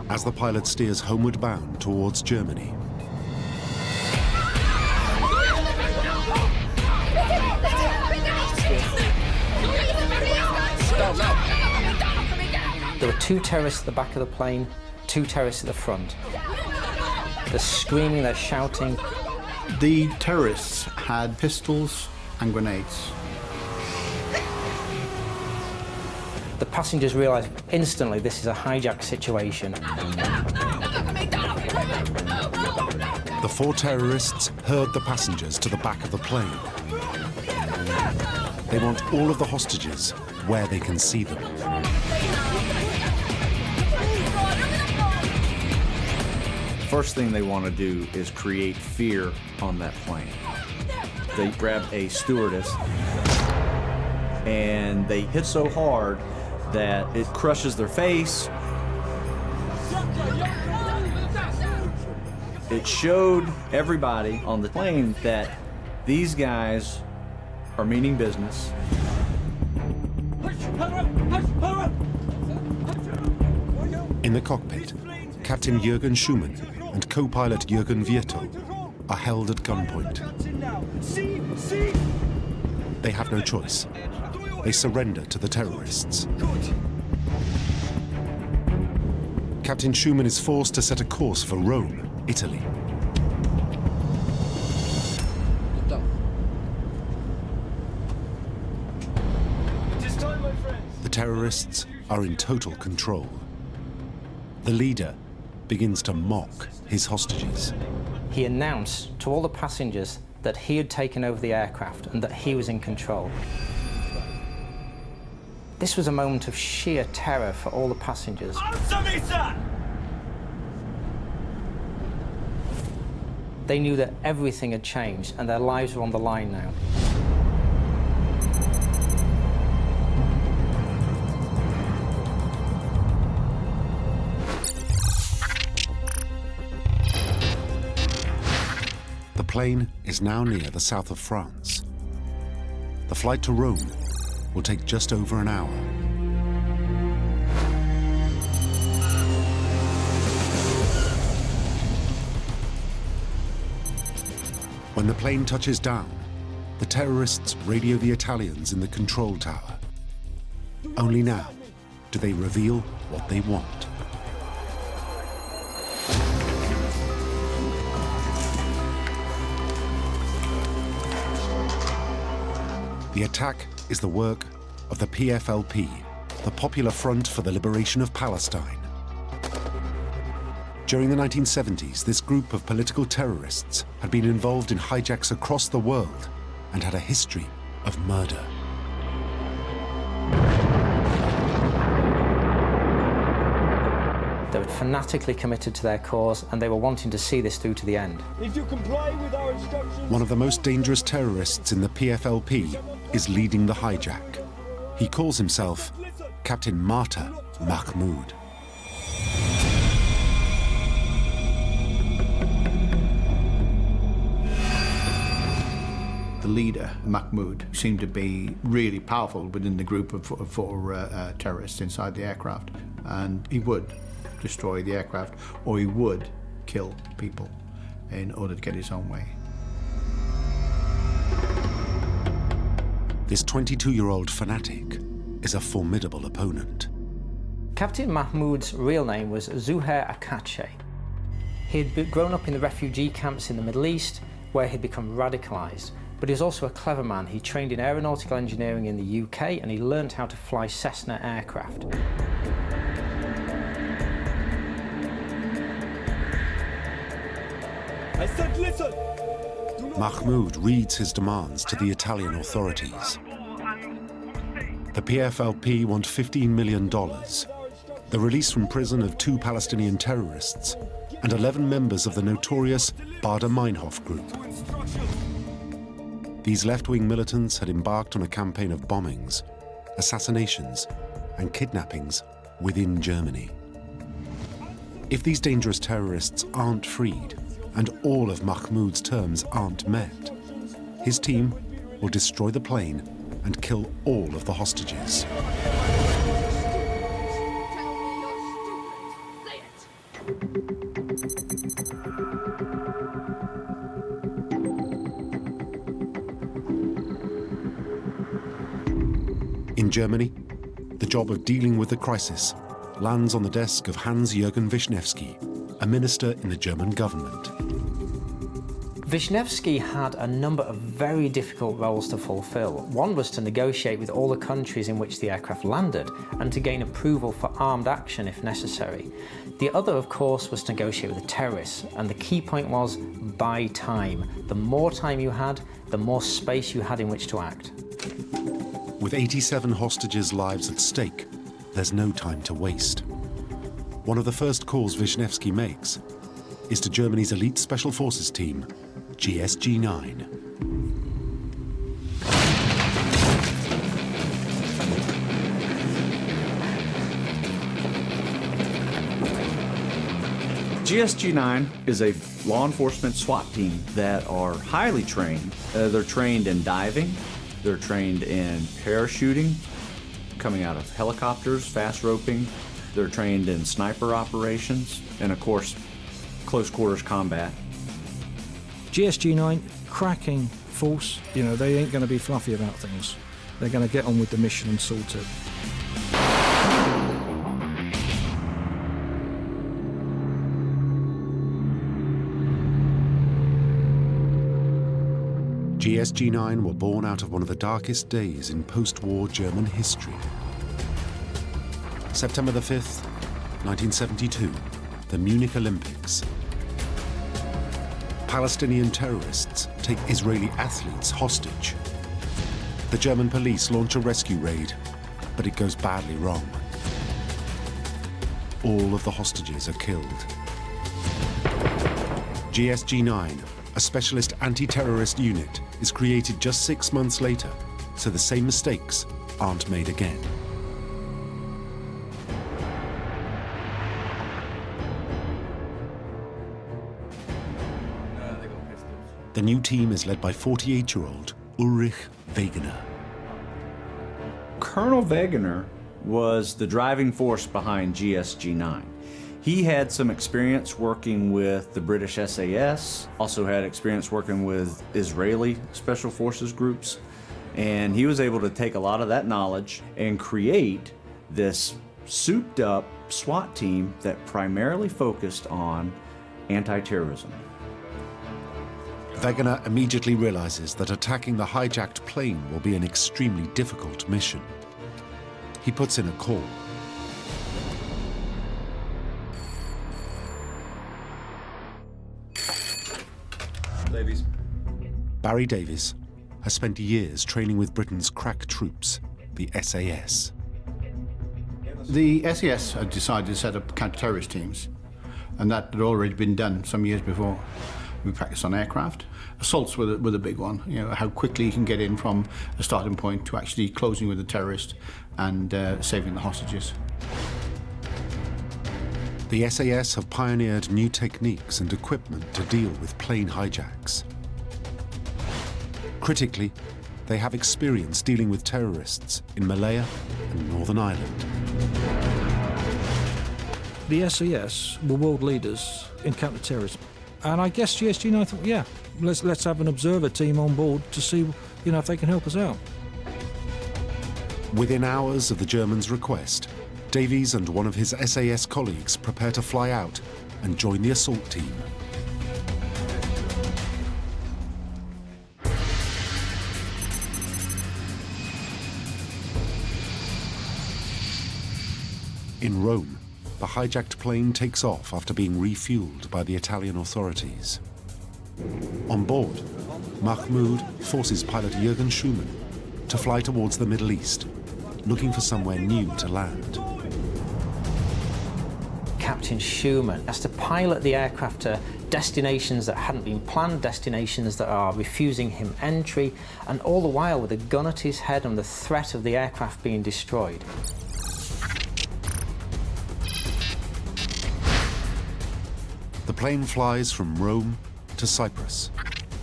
As the pilot steers homeward bound towards Germany, there were 2 terrorists at the back of the plane, 2 terrorists at the front. They're screaming, they're shouting. The terrorists had pistols and grenades. The passengers realised instantly this is a hijack situation. the 4 terrorists herd the passengers to the back of the plane. They want all of the hostages where they can see them. First thing they want to do is create fear on that plane. They grab a stewardess and they hit so hard that it crushes their face. It showed everybody on the plane that these guys are meaning business. In the cockpit, Captain Jürgen Schumann and co-pilot Jürgen Viertel are held at gunpoint. They have no choice. They surrender to the terrorists. Captain Schumann is forced to set a course for Rome, Italy. The terrorists are in total control. The leader begins to mock his hostages. He announced to all the passengers that he had taken over the aircraft and that he was in control. This was a moment of sheer terror for all the passengers. They knew that everything had changed and their lives were on the line now. The plane is now near the south of France. The flight to Rome will take just over an hour. When the plane touches down, the terrorists radio the Italians in the control tower. Only now do they reveal what they want. The attack is the work of the PFLP, the Popular Front for the Liberation of Palestine. During the 1970s, this group of political terrorists had been involved in hijacks across the world and had a history of murder. They were fanatically committed to their cause and they were wanting to see this through to the end. If you comply with our instructions... One of the most dangerous terrorists in the PFLP is leading the hijack. He calls himself Captain Marta Mahmoud. The leader, Mahmoud, seemed to be really powerful within the group of four terrorists inside the aircraft, and he would destroy the aircraft, or he would kill people in order to get his own way. This 22-year-old fanatic is a formidable opponent. Captain Mahmoud's real name was Zuhair Akache. He had grown up in the refugee camps in the Middle East, where he'd become radicalized. But he was also a clever man. He trained in aeronautical engineering in the UK and he learned how to fly Cessna aircraft. I said listen! Mahmoud reads his demands to the Italian authorities. The PFLP want $15 million, the release from prison of 2 Palestinian terrorists, and 11 members of the notorious Baader Meinhof group. These left-wing militants had embarked on a campaign of bombings, assassinations, and kidnappings within Germany. If these dangerous terrorists aren't freed, and all of Mahmoud's terms aren't met, his team will destroy the plane and kill all of the hostages. In Germany, the job of dealing with the crisis lands on the desk of Hans-Jürgen Wisniewski, a minister in the German government. Wisniewski had a number of very difficult roles to fulfill. One was to negotiate with all the countries in which the aircraft landed and to gain approval for armed action if necessary. The other, of course, was to negotiate with the terrorists, and the key point was buy time. The more time you had, the more space you had in which to act. With 87 hostages' lives at stake, there's no time to waste. One of the first calls Wisniewski makes is to Germany's elite special forces team, GSG-9. GSG-9 is a law enforcement SWAT team that are highly trained. They're trained in diving, they're trained in parachuting, coming out of helicopters, fast roping. They're trained in sniper operations, and of course, close quarters combat. GSG-9, cracking force. You know, they ain't going to be fluffy about things. They're going to get on with the mission and sort it. GSG-9 were born out of one of the darkest days in post-war German history. September the 5th, 1972, the Munich Olympics. Palestinian terrorists take Israeli athletes hostage. The German police launch a rescue raid, but it goes badly wrong. All of the hostages are killed. GSG-9, a specialist anti-terrorist unit, is created just 6 months later, so the same mistakes aren't made again. The new team is led by 48-year-old Ulrich Wegener. Colonel Wegener was the driving force behind GSG-9. He had some experience working with the British SAS, also had experience working with Israeli special forces groups, and he was able to take a lot of that knowledge and create this souped-up SWAT team that primarily focused on anti-terrorism. Wegener immediately realizes that attacking the hijacked plane will be an extremely difficult mission. He puts in a call. Davies. Barry Davies has spent years training with Britain's crack troops, the SAS. The SAS had decided to set up counter-terrorist teams, and that had already been done some years before. We practiced on aircraft. Assaults were the big one, you know, how quickly you can get in from a starting point to actually closing with the terrorist and saving the hostages. The SAS have pioneered new techniques and equipment to deal with plane hijacks. Critically, they have experience dealing with terrorists in Malaya and Northern Ireland. The SAS were world leaders in counter-terrorism. And I guess GSG-9 thought, yeah, let's have an observer team on board to see, you know, if they can help us out. Within hours of the Germans' request, Davies and one of his SAS colleagues prepare to fly out and join the assault team. In Rome, the hijacked plane takes off after being refueled by the Italian authorities. On board, Mahmoud forces pilot Jürgen Schumann to fly towards the Middle East, looking for somewhere new to land. Captain Schumann has to pilot the aircraft to destinations that hadn't been planned, destinations that are refusing him entry, and all the while with a gun at his head and the threat of the aircraft being destroyed. The plane flies from Rome to Cyprus.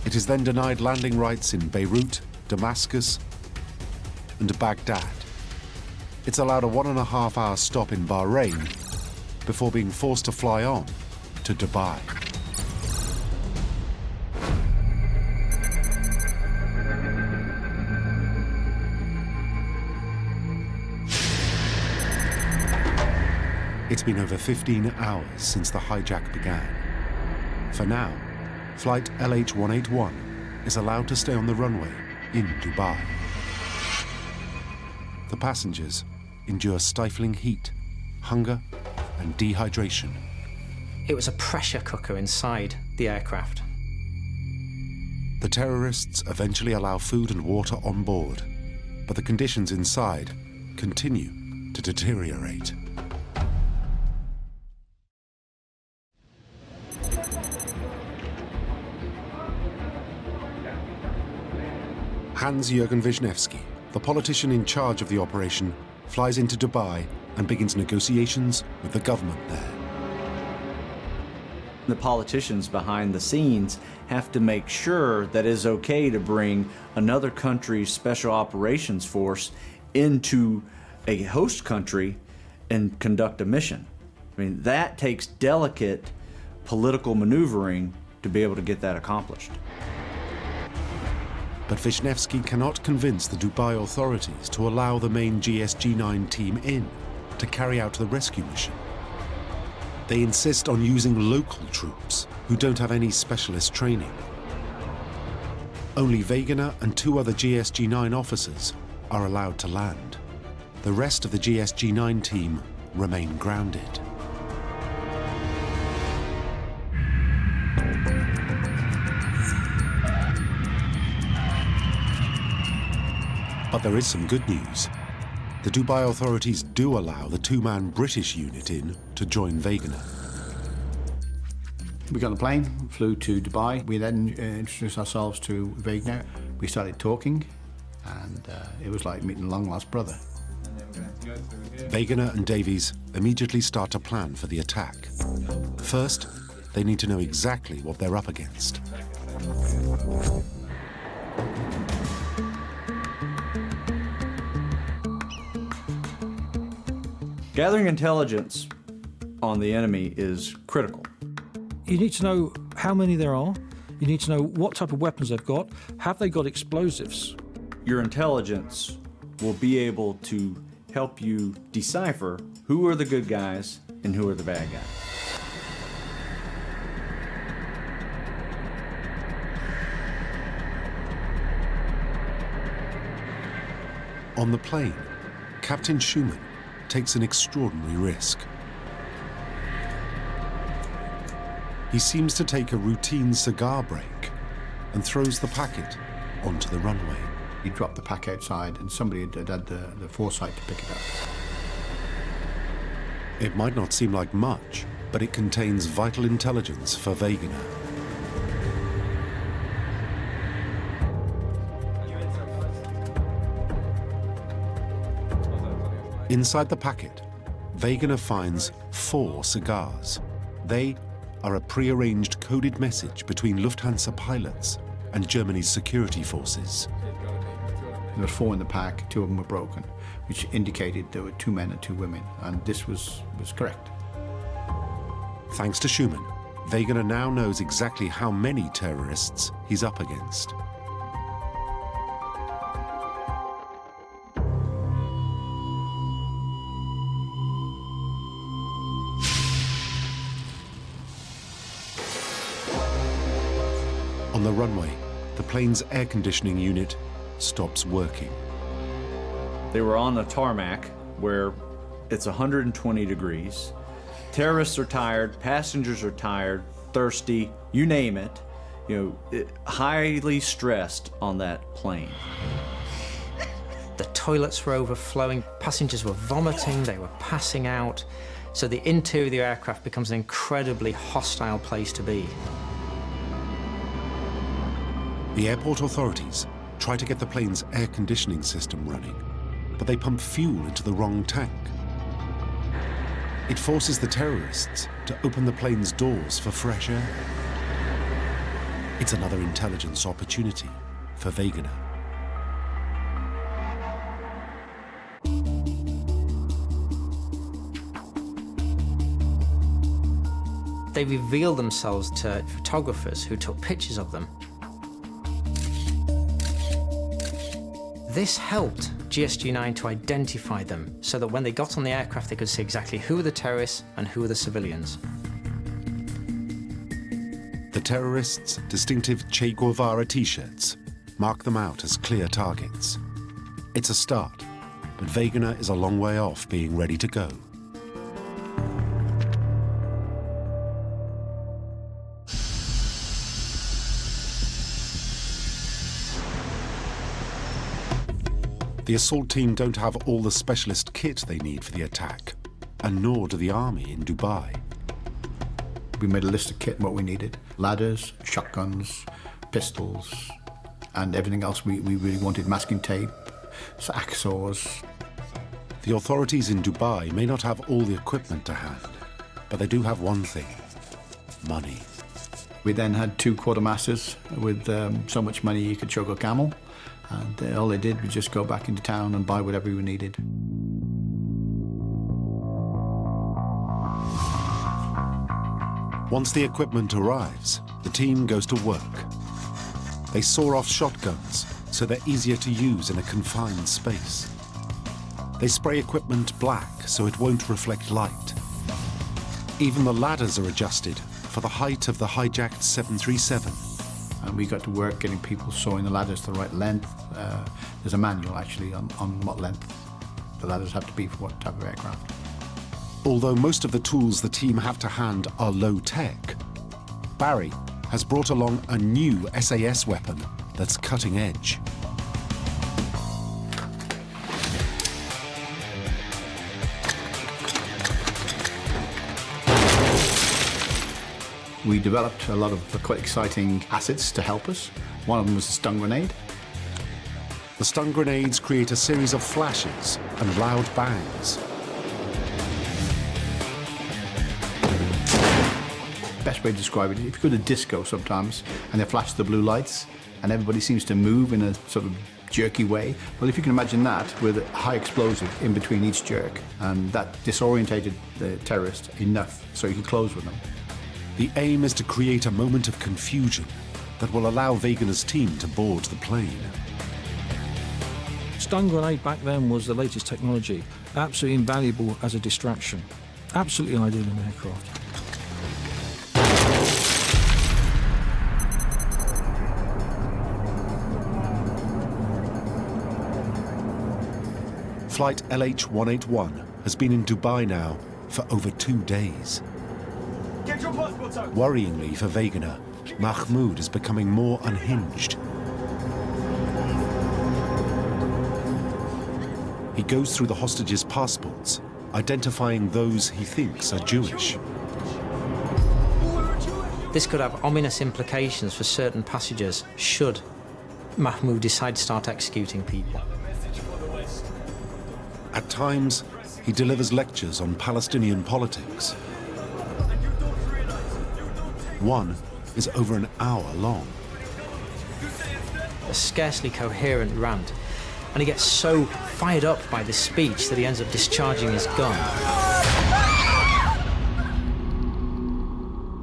It is then denied landing rights in Beirut, Damascus, and Baghdad. It's allowed a 1.5-hour stop in Bahrain before being forced to fly on to Dubai. It's been over 15 hours since the hijack began. For now, flight LH-181 is allowed to stay on the runway in Dubai. The passengers endure stifling heat, hunger, and dehydration. It was a pressure cooker inside the aircraft. The terrorists eventually allow food and water on board, but the conditions inside continue to deteriorate. Hans-Jürgen Wisniewski, the politician in charge of the operation, flies into Dubai and begins negotiations with the government there. The politicians behind the scenes have to make sure that it's okay to bring another country's special operations force into a host country and conduct a mission. I mean, that takes delicate political maneuvering to be able to get that accomplished. But Wisniewski cannot convince the Dubai authorities to allow the main GSG-9 team in to carry out the rescue mission. They insist on using local troops who don't have any specialist training. Only Wegener and 2 other GSG-9 officers are allowed to land. The rest of the GSG-9 team remain grounded. But there is some good news. The Dubai authorities do allow the 2-man British unit in to join Wegener. We got on the plane, flew to Dubai. We then introduced ourselves to Wegener. We started talking, and it was like meeting a long-lost brother. Wegener and Davies immediately start to plan for the attack. First, they need to know exactly what they're up against. Gathering intelligence on the enemy is critical. You need to know how many there are. You need to know what type of weapons they've got. Have they got explosives? Your intelligence will be able to help you decipher who are the good guys and who are the bad guys. On the plane, Captain Schumann takes an extraordinary risk. He seems to take a routine cigar break and throws the packet onto the runway. He dropped the pack outside, and somebody had the foresight to pick it up. It might not seem like much, but it contains vital intelligence for Wegener. Inside the packet, Wegener finds 4 cigars. They are a pre-arranged coded message between Lufthansa pilots and Germany's security forces. There were 4 in the pack, 2 of them were broken, which indicated there were 2 men and 2 women, and this was correct. Thanks to Schumann, Wegener now knows exactly how many terrorists he's up against. On the runway, the plane's air conditioning unit stops working. They were on the tarmac where it's 120 degrees. Terrorists are tired, passengers are tired, thirsty, you name it. highly stressed on that plane. The toilets were overflowing, passengers were vomiting, they were passing out. So the interior of the aircraft becomes an incredibly hostile place to be. The airport authorities try to get the plane's air conditioning system running, but they pump fuel into the wrong tank. It forces the terrorists to open the plane's doors for fresh air. It's another intelligence opportunity for Wegener. They revealed themselves to photographers who took pictures of them. This helped GSG-9 to identify them so that when they got on the aircraft they could see exactly who were the terrorists and who were the civilians. The terrorists' distinctive Che Guevara t-shirts mark them out as clear targets. It's a start, but Wegener is a long way off being ready to go. The assault team don't have all the specialist kit they need for the attack, and nor do the army in Dubai. We made a list of kit, what we needed. Ladders, shotguns, pistols, and everything else we really wanted. Masking tape, hacksaws. The authorities in Dubai may not have all the equipment to hand, but they do have one thing: money. We then had 2 quartermasters with so much money you could choke a camel. And all they did was just go back into town and buy whatever we needed. Once the equipment arrives, the team goes to work. They saw off shotguns so they're easier to use in a confined space. They spray equipment black so it won't reflect light. Even the ladders are adjusted for the height of the hijacked 737. And we got to work getting people sawing the ladders to the right length. There's a manual, actually, on what length the ladders have to be for what type of aircraft. Although most of the tools the team have to hand are low-tech, Barry has brought along a new SAS weapon that's cutting edge. We developed a lot of quite exciting assets to help us. One of them was the stun grenade. The stun grenades create a series of flashes and loud bangs. Best way to describe it, if you go to disco sometimes and they flash the blue lights and everybody seems to move in a sort of jerky way. Well, if you can imagine that with a high explosive in between each jerk, and that disorientated the terrorist enough so you could close with them. The aim is to create a moment of confusion that will allow Wegener's team to board the plane. Stun grenade back then was the latest technology, absolutely invaluable as a distraction, absolutely ideal in aircraft. Flight LH-181 has been in Dubai now for over 2 days. Get your passports out! Worryingly for Wegener, Mahmoud is becoming more unhinged. He goes through the hostages' passports, identifying those he thinks are Jewish. This could have ominous implications for certain passengers should Mahmoud decide to start executing people. At times, he delivers lectures on Palestinian politics. One is over an hour long. A scarcely coherent rant, and he gets so fired up by this speech that he ends up discharging his gun.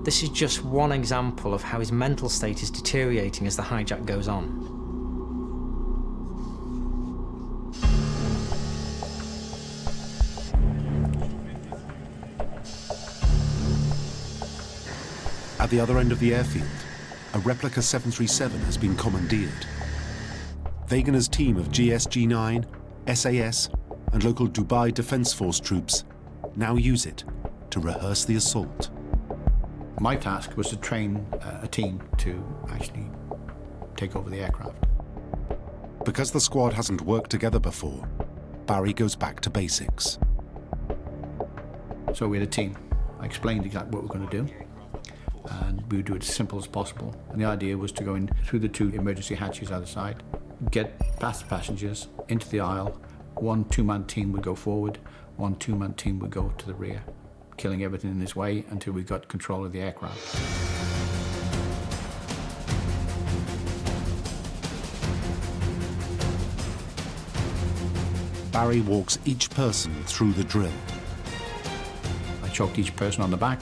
This is just one example of how his mental state is deteriorating as the hijack goes on. At the other end of the airfield, a replica 737 has been commandeered. Wegener's team of GSG-9, SAS, and local Dubai Defense Force troops now use it to rehearse the assault. My task was to train a team to actually take over the aircraft. Because the squad hasn't worked together before, Barry goes back to basics. So we had a team. I explained exactly what we were going to do, and we would do it as simple as possible. And the idea was to go in through the 2 emergency hatches either side, get past the passengers, into the aisle. 1 2-man team would go forward, 1 2-man team would go to the rear, killing everything in its way until we got control of the aircraft. Barry walks each person through the drill. I choked each person on the back,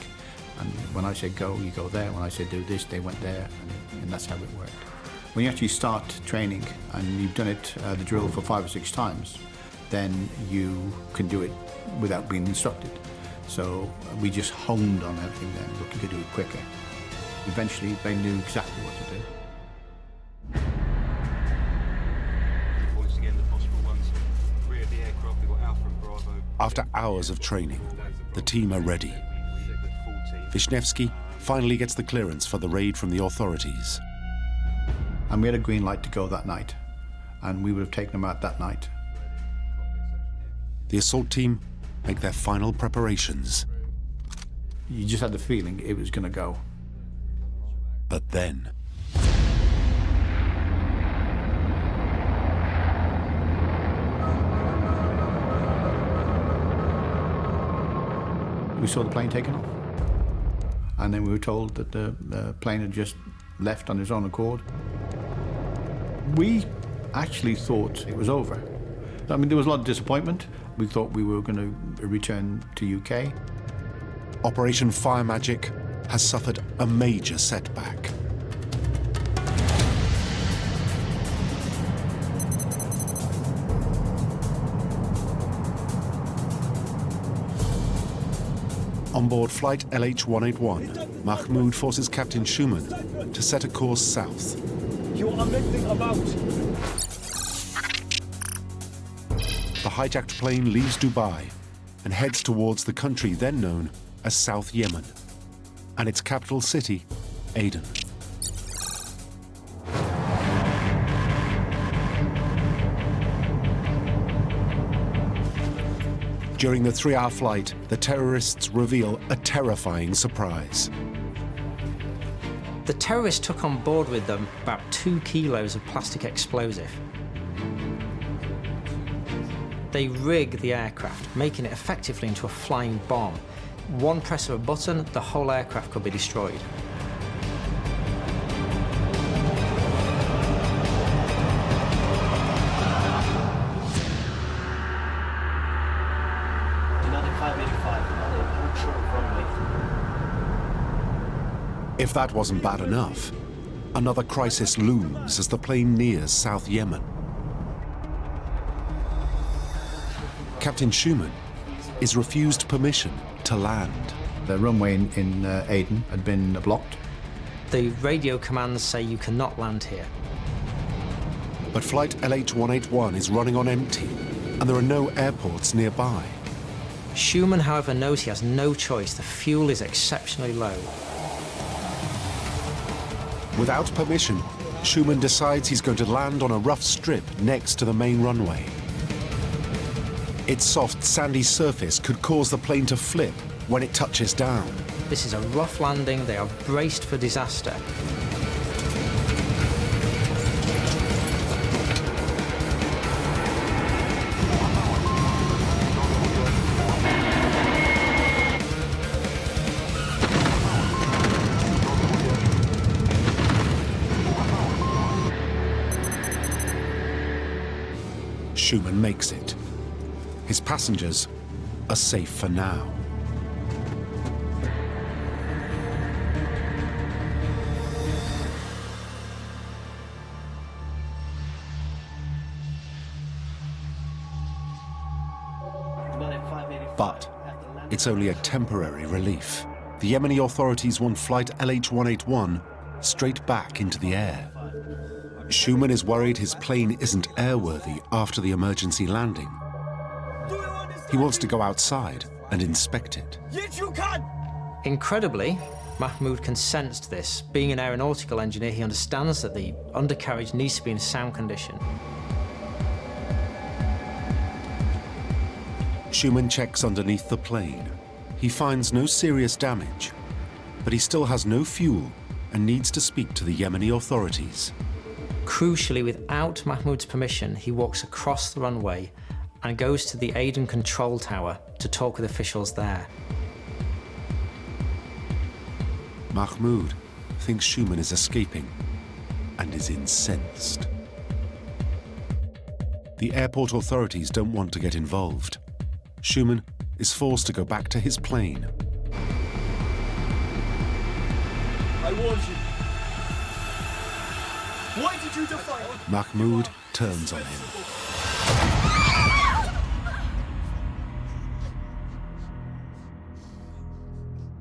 and when I said go, you go there. When I said do this, they went there, and that's how it worked. When you actually start training and you've done it, the drill for 5 or 6 times, then you can do it without being instructed. So we just honed on everything then. Look, you could do it quicker. Eventually, they knew exactly what to do. After hours of training, the team are ready. Wisniewski finally gets the clearance for the raid from the authorities. And we had a green light to go that night, and we would have taken them out that night. The assault team make their final preparations. You just had the feeling it was going to go. But then... we saw the plane taken off. And then we were told that the plane had just left on its own accord. We actually thought it was over. I mean, there was a lot of disappointment. We thought we were going to return to UK. Operation Fire Magic has suffered a major setback. On board flight LH-181, Mahmoud forces Captain Schumann to set a course south. You are messing about. The hijacked plane leaves Dubai and heads towards the country then known as South Yemen, and its capital city, Aden. During the 3-hour flight, the terrorists reveal a terrifying surprise. The terrorists took on board with them about 2 kilos of plastic explosive. They rig the aircraft, making it effectively into a flying bomb. One press of a button, the whole aircraft could be destroyed. If that wasn't bad enough, another crisis looms as the plane nears South Yemen. Captain Schumann is refused permission to land. The runway in Aden had been blocked. The radio commands say you cannot land here. But flight LH-181 is running on empty, and there are no airports nearby. Schumann, however, knows he has no choice. The fuel is exceptionally low. Without permission, Schumann decides he's going to land on a rough strip next to the main runway. Its soft, sandy surface could cause the plane to flip when it touches down. This is a rough landing. They are braced for disaster. Schumann makes it. His passengers are safe for now. But it's only a temporary relief. The Yemeni authorities want flight LH-181 straight back into the air. Schumann is worried his plane isn't airworthy after the emergency landing. He wants to go outside and inspect it. Incredibly, Mahmoud consents to this. Being an aeronautical engineer, he understands that the undercarriage needs to be in sound condition. Schumann checks underneath the plane. He finds no serious damage, but he still has no fuel and needs to speak to the Yemeni authorities. Crucially, without Mahmoud's permission, he walks across the runway and goes to the Aden control tower to talk with officials there. Mahmoud thinks Schumann is escaping and is incensed. The airport authorities don't want to get involved. Schumann is forced to go back to his plane. I warned you. Why did you defy me? Mahmoud turns on him.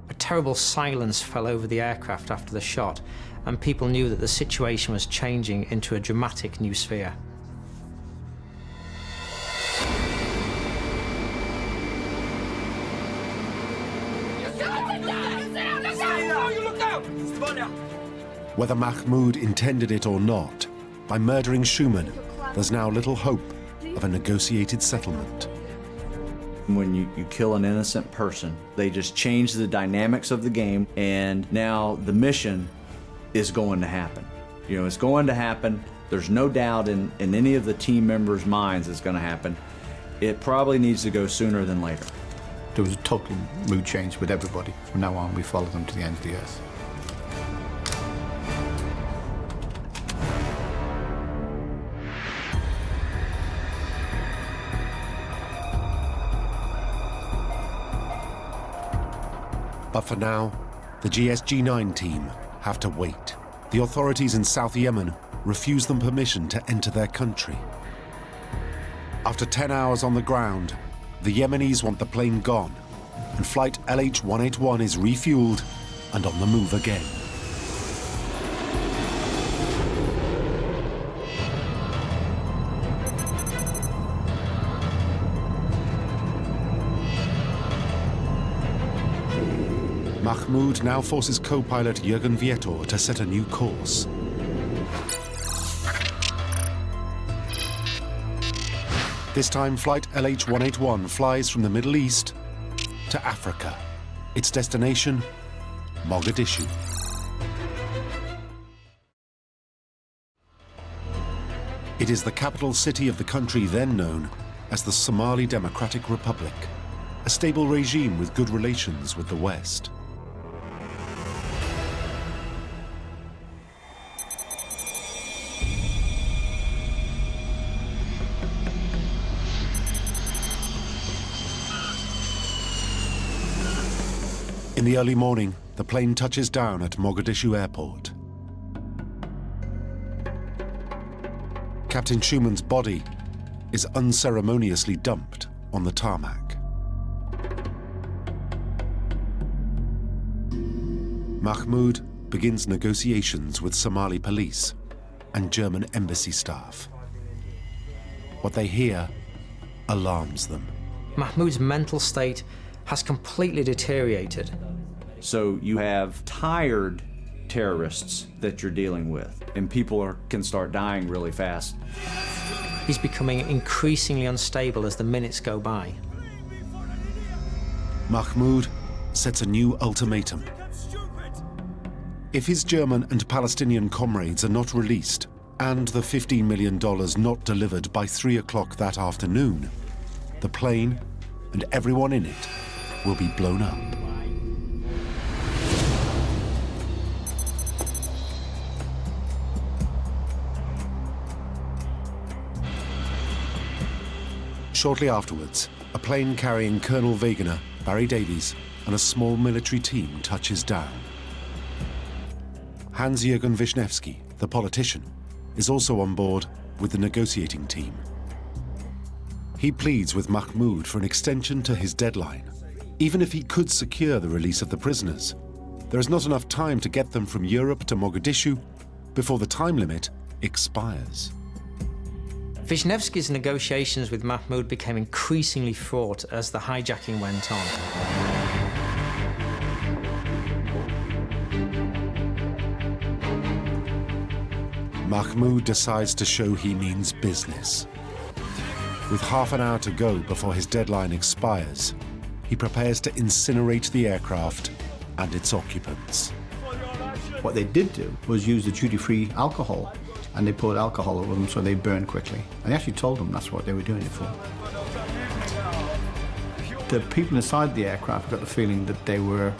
A terrible silence fell over the aircraft after the shot, and people knew that the situation was changing into a dramatic new sphere. Whether Mahmoud intended it or not, by murdering Schumann, there's now little hope of a negotiated settlement. When you kill an innocent person, they just change the dynamics of the game, and now the mission is going to happen. You know, it's going to happen. There's no doubt in any of the team members' minds it's going to happen. It probably needs to go sooner than later. There was a total mood change with everybody. From now on, we follow them to the end of the earth. But for now, the GSG-9 team have to wait. The authorities in South Yemen refuse them permission to enter their country. After 10 hours on the ground, the Yemenis want the plane gone, and flight LH-181 is refueled and on the move again. Mahmoud now forces co-pilot Jürgen Vietor to set a new course. This time, flight LH-181 flies from the Middle East to Africa. Its destination, Mogadishu. It is the capital city of the country then known as the Somali Democratic Republic, a stable regime with good relations with the West. In the early morning, the plane touches down at Mogadishu Airport. Captain Schumann's body is unceremoniously dumped on the tarmac. Mahmoud begins negotiations with Somali police and German embassy staff. What they hear alarms them. Mahmoud's mental state has completely deteriorated. So you have tired terrorists that you're dealing with, and people can start dying really fast. He's becoming increasingly unstable as the minutes go by. Mahmoud sets a new ultimatum. If his German and Palestinian comrades are not released, and the $15 million not delivered by 3 o'clock that afternoon, the plane and everyone in it will be blown up. Shortly afterwards, a plane carrying Colonel Wegener, Barry Davies, and a small military team touches down. Hans-Jürgen Wisniewski, the politician, is also on board with the negotiating team. He pleads with Mahmoud for an extension to his deadline. Even if he could secure the release of the prisoners, there is not enough time to get them from Europe to Mogadishu before the time limit expires. Wisniewski's negotiations with Mahmoud became increasingly fraught as the hijacking went on. Mahmoud decides to show he means business. With half an hour to go before his deadline expires, he prepares to incinerate the aircraft and its occupants. What they did do was use the duty-free alcohol, and they poured alcohol over them so they burn quickly. And they actually told them that's what they were doing it for. The people inside the aircraft got the feeling that they were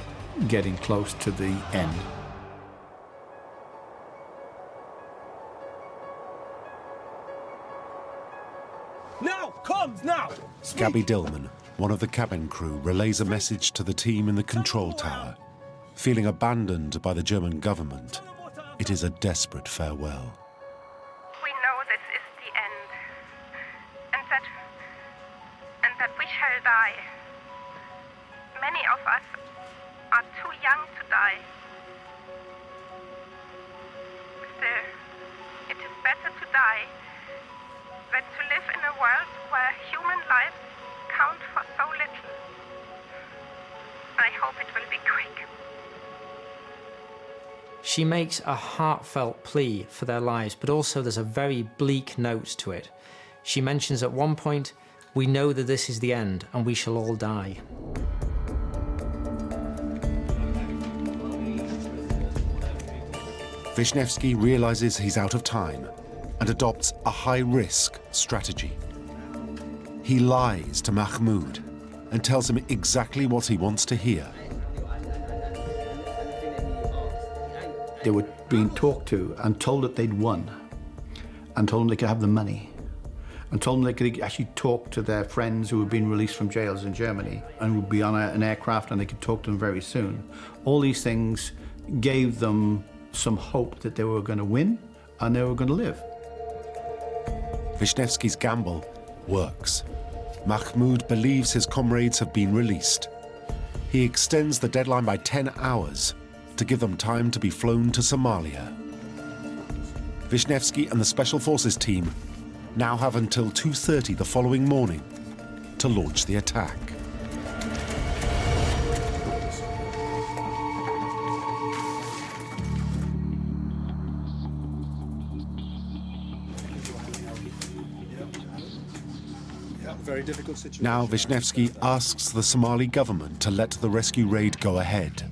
getting close to the end. Now! Comms, now! Gabby Dillman, one of the cabin crew, relays a message to the team in the control tower. Feeling abandoned by the German government, it is a desperate farewell. We know this is the end, and that we shall die. Many of us are too young to die. Still, it is better to die than to live in a world where human lives count for so little. I hope it will be quick. She makes a heartfelt plea for their lives, but also there's a very bleak note to it. She mentions at one point, "We know that this is the end and we shall all die." Wisniewski realizes he's out of time and adopts a high-risk strategy. He lies to Mahmoud and tells him exactly what he wants to hear. They were being talked to and told that they'd won, and told them they could have the money, and told them they could actually talk to their friends who had been released from jails in Germany and would be on an aircraft and they could talk to them very soon. All these things gave them some hope that they were going to win and they were going to live. Wisniewski's gamble works. Mahmoud believes his comrades have been released. He extends the deadline by 10 hours to give them time to be flown to Somalia. Wisniewski and the Special Forces team now have until 2:30 the following morning to launch the attack. Very difficult situation. Now Wisniewski asks the Somali government to let the rescue raid go ahead.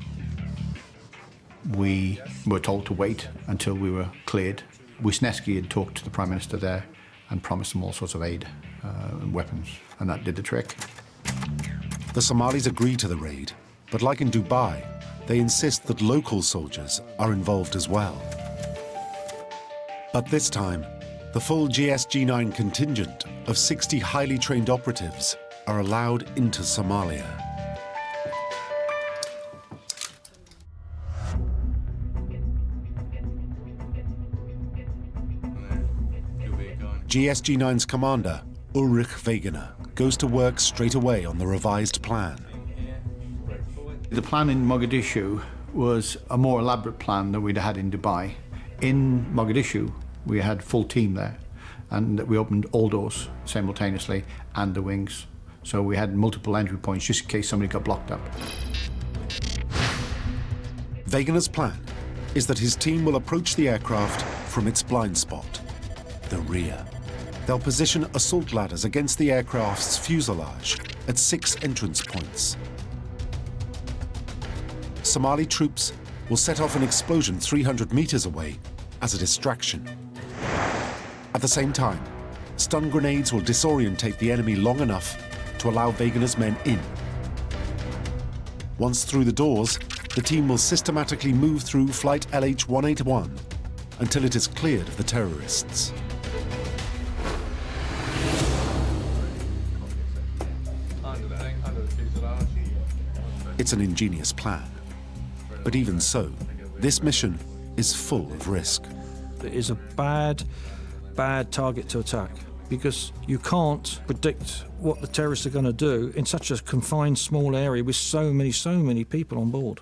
We were told to wait until we were cleared. Wisniewski had talked to the Prime Minister there and promised them all sorts of aid and weapons, and that did the trick. The Somalis agree to the raid, but like in Dubai, they insist that local soldiers are involved as well. But this time, the full GSG-9 contingent of 60 highly trained operatives are allowed into Somalia. GSG-9's commander, Ulrich Wegener, goes to work straight away on the revised plan. The plan in Mogadishu was a more elaborate plan than we'd had in Dubai. In Mogadishu, we had full team there, and we opened all doors simultaneously and the wings. So we had multiple entry points just in case somebody got blocked up. Wegener's plan is that his team will approach the aircraft from its blind spot, the rear. They'll position assault ladders against the aircraft's fuselage at 6 entrance points. Somali troops will set off an explosion 300 meters away as a distraction. At the same time, stun grenades will disorientate the enemy long enough to allow Wegener's men in. Once through the doors, the team will systematically move through Flight LH-181 until it is cleared of the terrorists. It's an ingenious plan. But even so, this mission is full of risk. It is a bad target to attack because you can't predict what the terrorists are going to do in such a confined small area with so many people on board.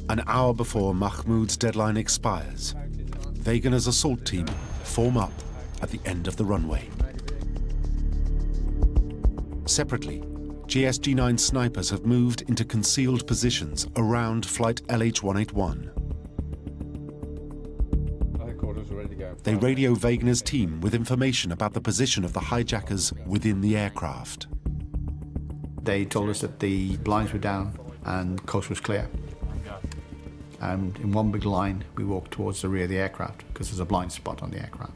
An hour before Mahmoud's deadline expires, Wegener's assault team form up at the end of the runway. Separately, GSG-9 snipers have moved into concealed positions around flight LH-181. They radio Wegener's team with information about the position of the hijackers within the aircraft. They told us that the blinds were down and the coast was clear. And in one big line, we walked towards the rear of the aircraft because there's a blind spot on the aircraft.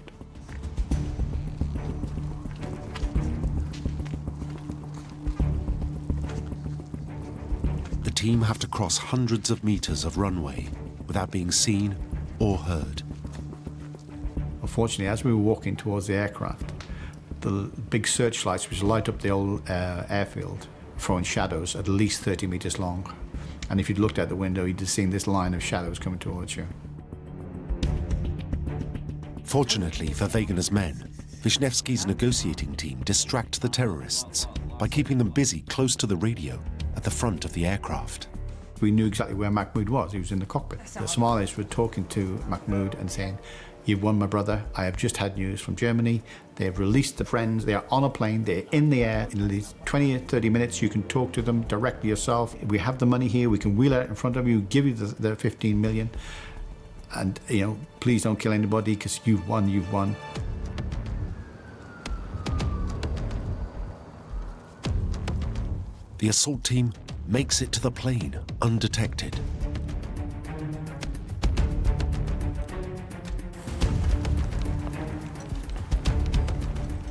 The team have to cross hundreds of meters of runway without being seen or heard. Unfortunately, as we were walking towards the aircraft, the big searchlights which light up the old airfield, throwing shadows at least 30 meters long. And if you'd looked out the window, you'd have seen this line of shadows coming towards you. Fortunately for Wegener's men, Wisniewski's negotiating team distract the terrorists by keeping them busy close to the radio at the front of the aircraft. We knew exactly where Mahmoud was. He was in the cockpit. The Somalis were talking to Mahmoud and saying, "You've won, my brother. I have just had news from Germany. They have released the friends. They are on a plane. They're in the air. In at least 20 or 30 minutes, you can talk to them directly yourself. We have the money here. We can wheel it in front of you, give you the 15 million. And, please don't kill anybody because you've won, you've won." The assault team makes it to the plane undetected.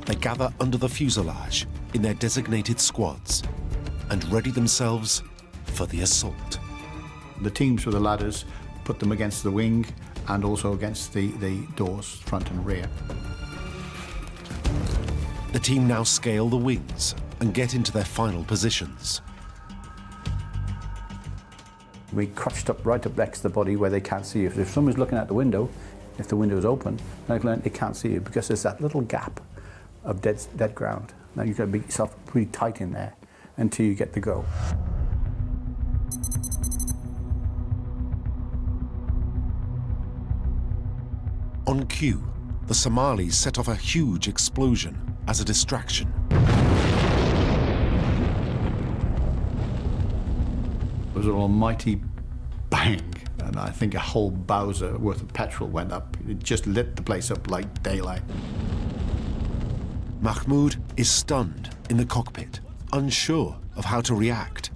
They gather under the fuselage in their designated squads and ready themselves for the assault. The teams with the ladders put them against the wing and also against the doors, front and rear. The team now scale the wings and get into their final positions. We crouched up right up next to the body where they can't see you. If someone's looking out the window, if the window is open, they can't see you because there's that little gap of dead ground. Now you've got to make yourself really tight in there until you get the go. On cue, the Somalis set off a huge explosion as a distraction. It was an almighty bang, and I think a whole Bowser worth of petrol went up. It just lit the place up like daylight. Mahmoud is stunned in the cockpit, unsure of how to react.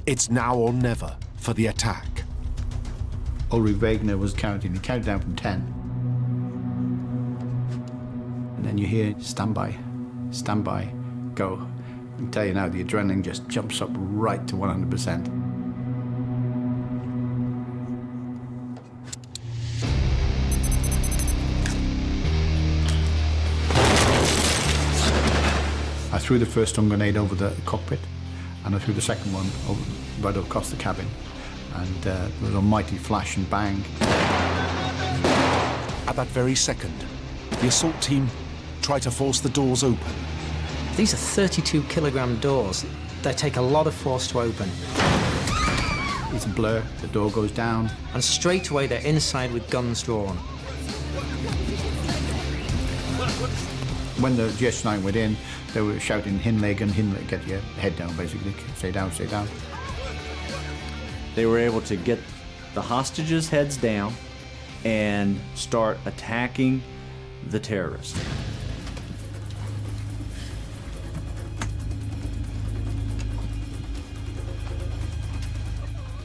It's now or never for the attack. Ulrich Wegener was counting. He counted down from 10. And then you hear, stand by, go. I can tell you now, the adrenaline just jumps up right to 100%. I threw the first stun grenade over the cockpit, and I threw the second one right across the cabin. And there was a mighty flash and bang. At that very second, the assault team try to force the doors open. These are 32-kilogram doors. They take a lot of force to open. It's a blur, the door goes down. And straight away they're inside with guns drawn. When the GS9 went in, they were shouting, Hinlegen, get your head down, basically. Stay down, stay down. They were able to get the hostages' heads down and start attacking the terrorists.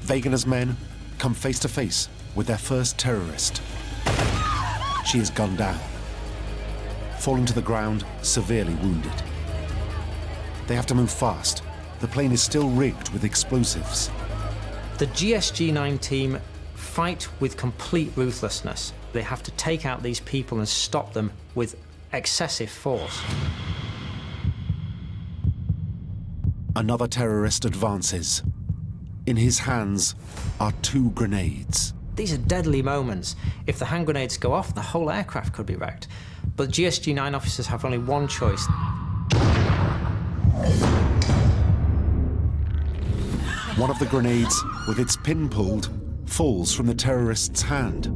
Wegener's men come face to face with their first terrorist. She is gunned down, falling to the ground, severely wounded. They have to move fast. The plane is still rigged with explosives. The GSG-9 team fight with complete ruthlessness. They have to take out these people and stop them with excessive force. Another terrorist advances. In his hands are 2 grenades. These are deadly moments. If the hand grenades go off, the whole aircraft could be wrecked. But GSG-9 officers have only one choice. One of the grenades, with its pin pulled, falls from the terrorist's hand.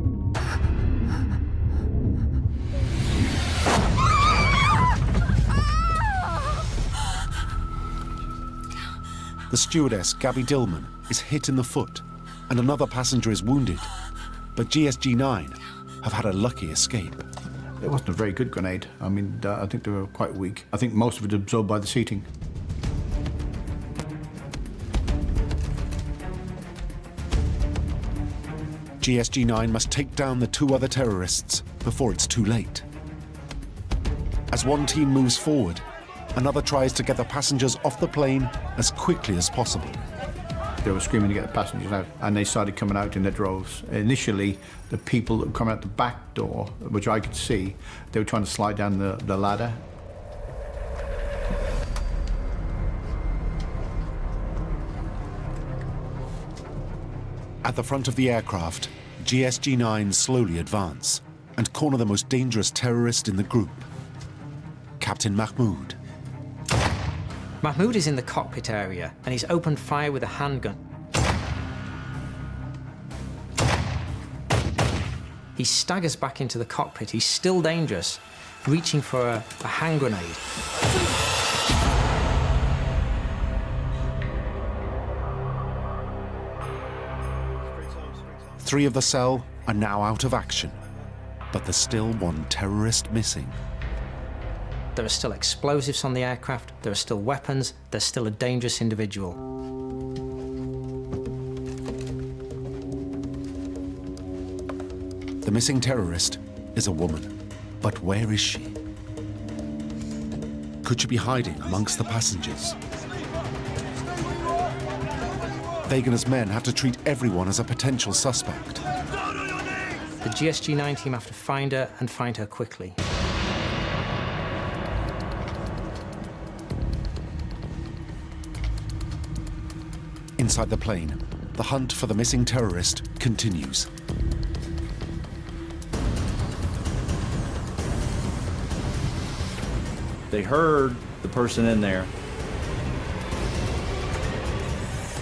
The stewardess, Gabby Dillman, is hit in the foot, and another passenger is wounded. But GSG-9 have had a lucky escape. It wasn't a very good grenade. I mean, I think they were quite weak. I think most of it absorbed by the seating. GSG-9 must take down the two other terrorists before it's too late. As one team moves forward, another tries to get the passengers off the plane as quickly as possible. They were screaming to get the passengers out, and they started coming out in their droves. Initially, the people that were coming out the back door, which I could see, they were trying to slide down the ladder. At the front of the aircraft, GSG-9 slowly advance and corner the most dangerous terrorist in the group, Captain Mahmoud. Mahmoud is in the cockpit area and he's opened fire with a handgun. He staggers back into the cockpit. He's still dangerous, reaching for a hand grenade. Three of the cell are now out of action, but there's still one terrorist missing. There are still explosives on the aircraft, there are still weapons, there's still a dangerous individual. The missing terrorist is a woman, but where is she? Could she be hiding amongst the passengers? Wegener's men have to treat everyone as a potential suspect. The GSG-9 team have to find her and find her quickly. Inside the plane, the hunt for the missing terrorist continues. They heard the person in there.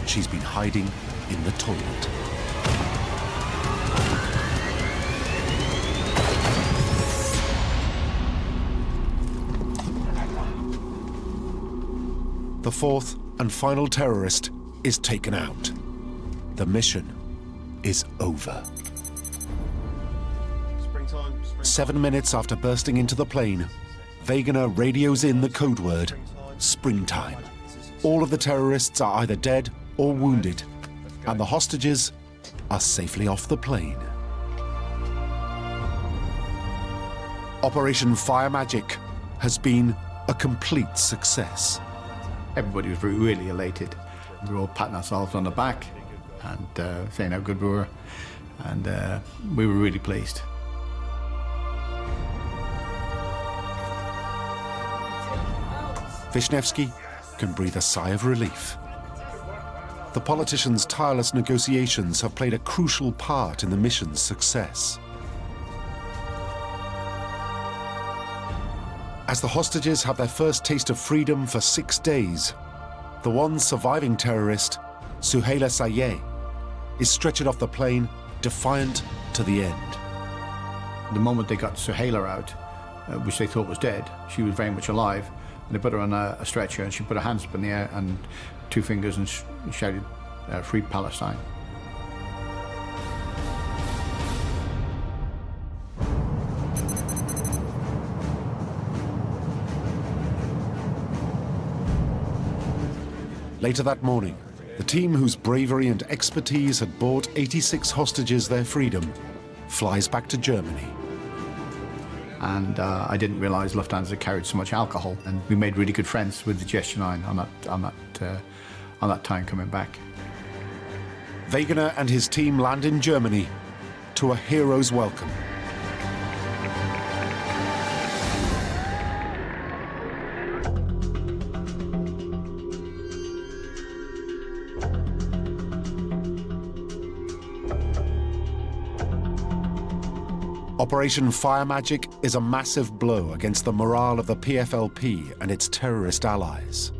She's been hiding in the toilet. The fourth and final terrorist is taken out. The mission is over. 7 minutes after bursting into the plane, Wegener radios in the code word, springtime. All of the terrorists are either dead or wounded, and the hostages are safely off the plane. Operation Fire Magic has been a complete success. Everybody was really elated. We were all patting ourselves on the back and saying how good we were, and we were really pleased. Wisniewski can breathe a sigh of relief. The politicians' tireless negotiations have played a crucial part in the mission's success. As the hostages have their first taste of freedom for 6 days, the one surviving terrorist, Suhaila Sayeh, is stretchered off the plane, defiant to the end. The moment they got Suhaila out, which they thought was dead, she was very much alive, and they put her on a stretcher, and she put her hands up in the air and 2 fingers and shouted, "Free Palestine." Later that morning, the team whose bravery and expertise had bought 86 hostages their freedom flies back to Germany. And I didn't realize Lufthansa carried so much alcohol, and we made really good friends with the GSG-9 on that time coming back. Wegener and his team land in Germany to a hero's welcome. Operation Fire Magic is a massive blow against the morale of the PFLP and its terrorist allies.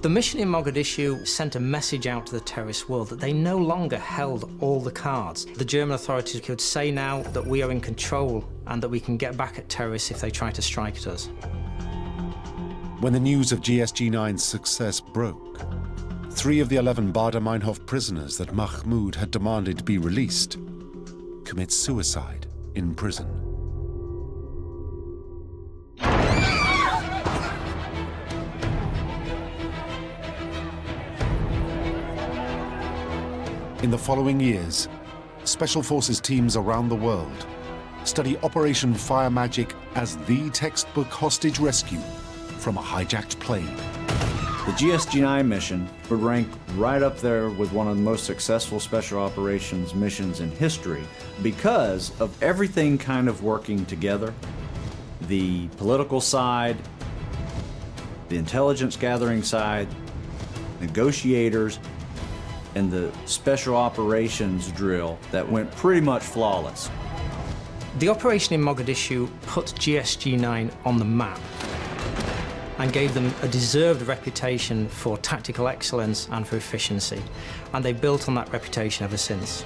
The mission in Mogadishu sent a message out to the terrorist world that they no longer held all the cards. The German authorities could say now that we are in control and that we can get back at terrorists if they try to strike at us. When the news of GSG-9's success broke, 3 of the 11 Baader-Meinhof prisoners that Mahmoud had demanded be released commit suicide in prison. In the following years, Special Forces teams around the world study Operation Fire Magic as the textbook hostage rescue from a hijacked plane. The GSG-9 mission would rank right up there with one of the most successful special operations missions in history because of everything kind of working together. The political side, the intelligence gathering side, negotiators, and the special operations drill that went pretty much flawless. The operation in Mogadishu put GSG-9 on the map and gave them a deserved reputation for tactical excellence and for efficiency, and they've built on that reputation ever since.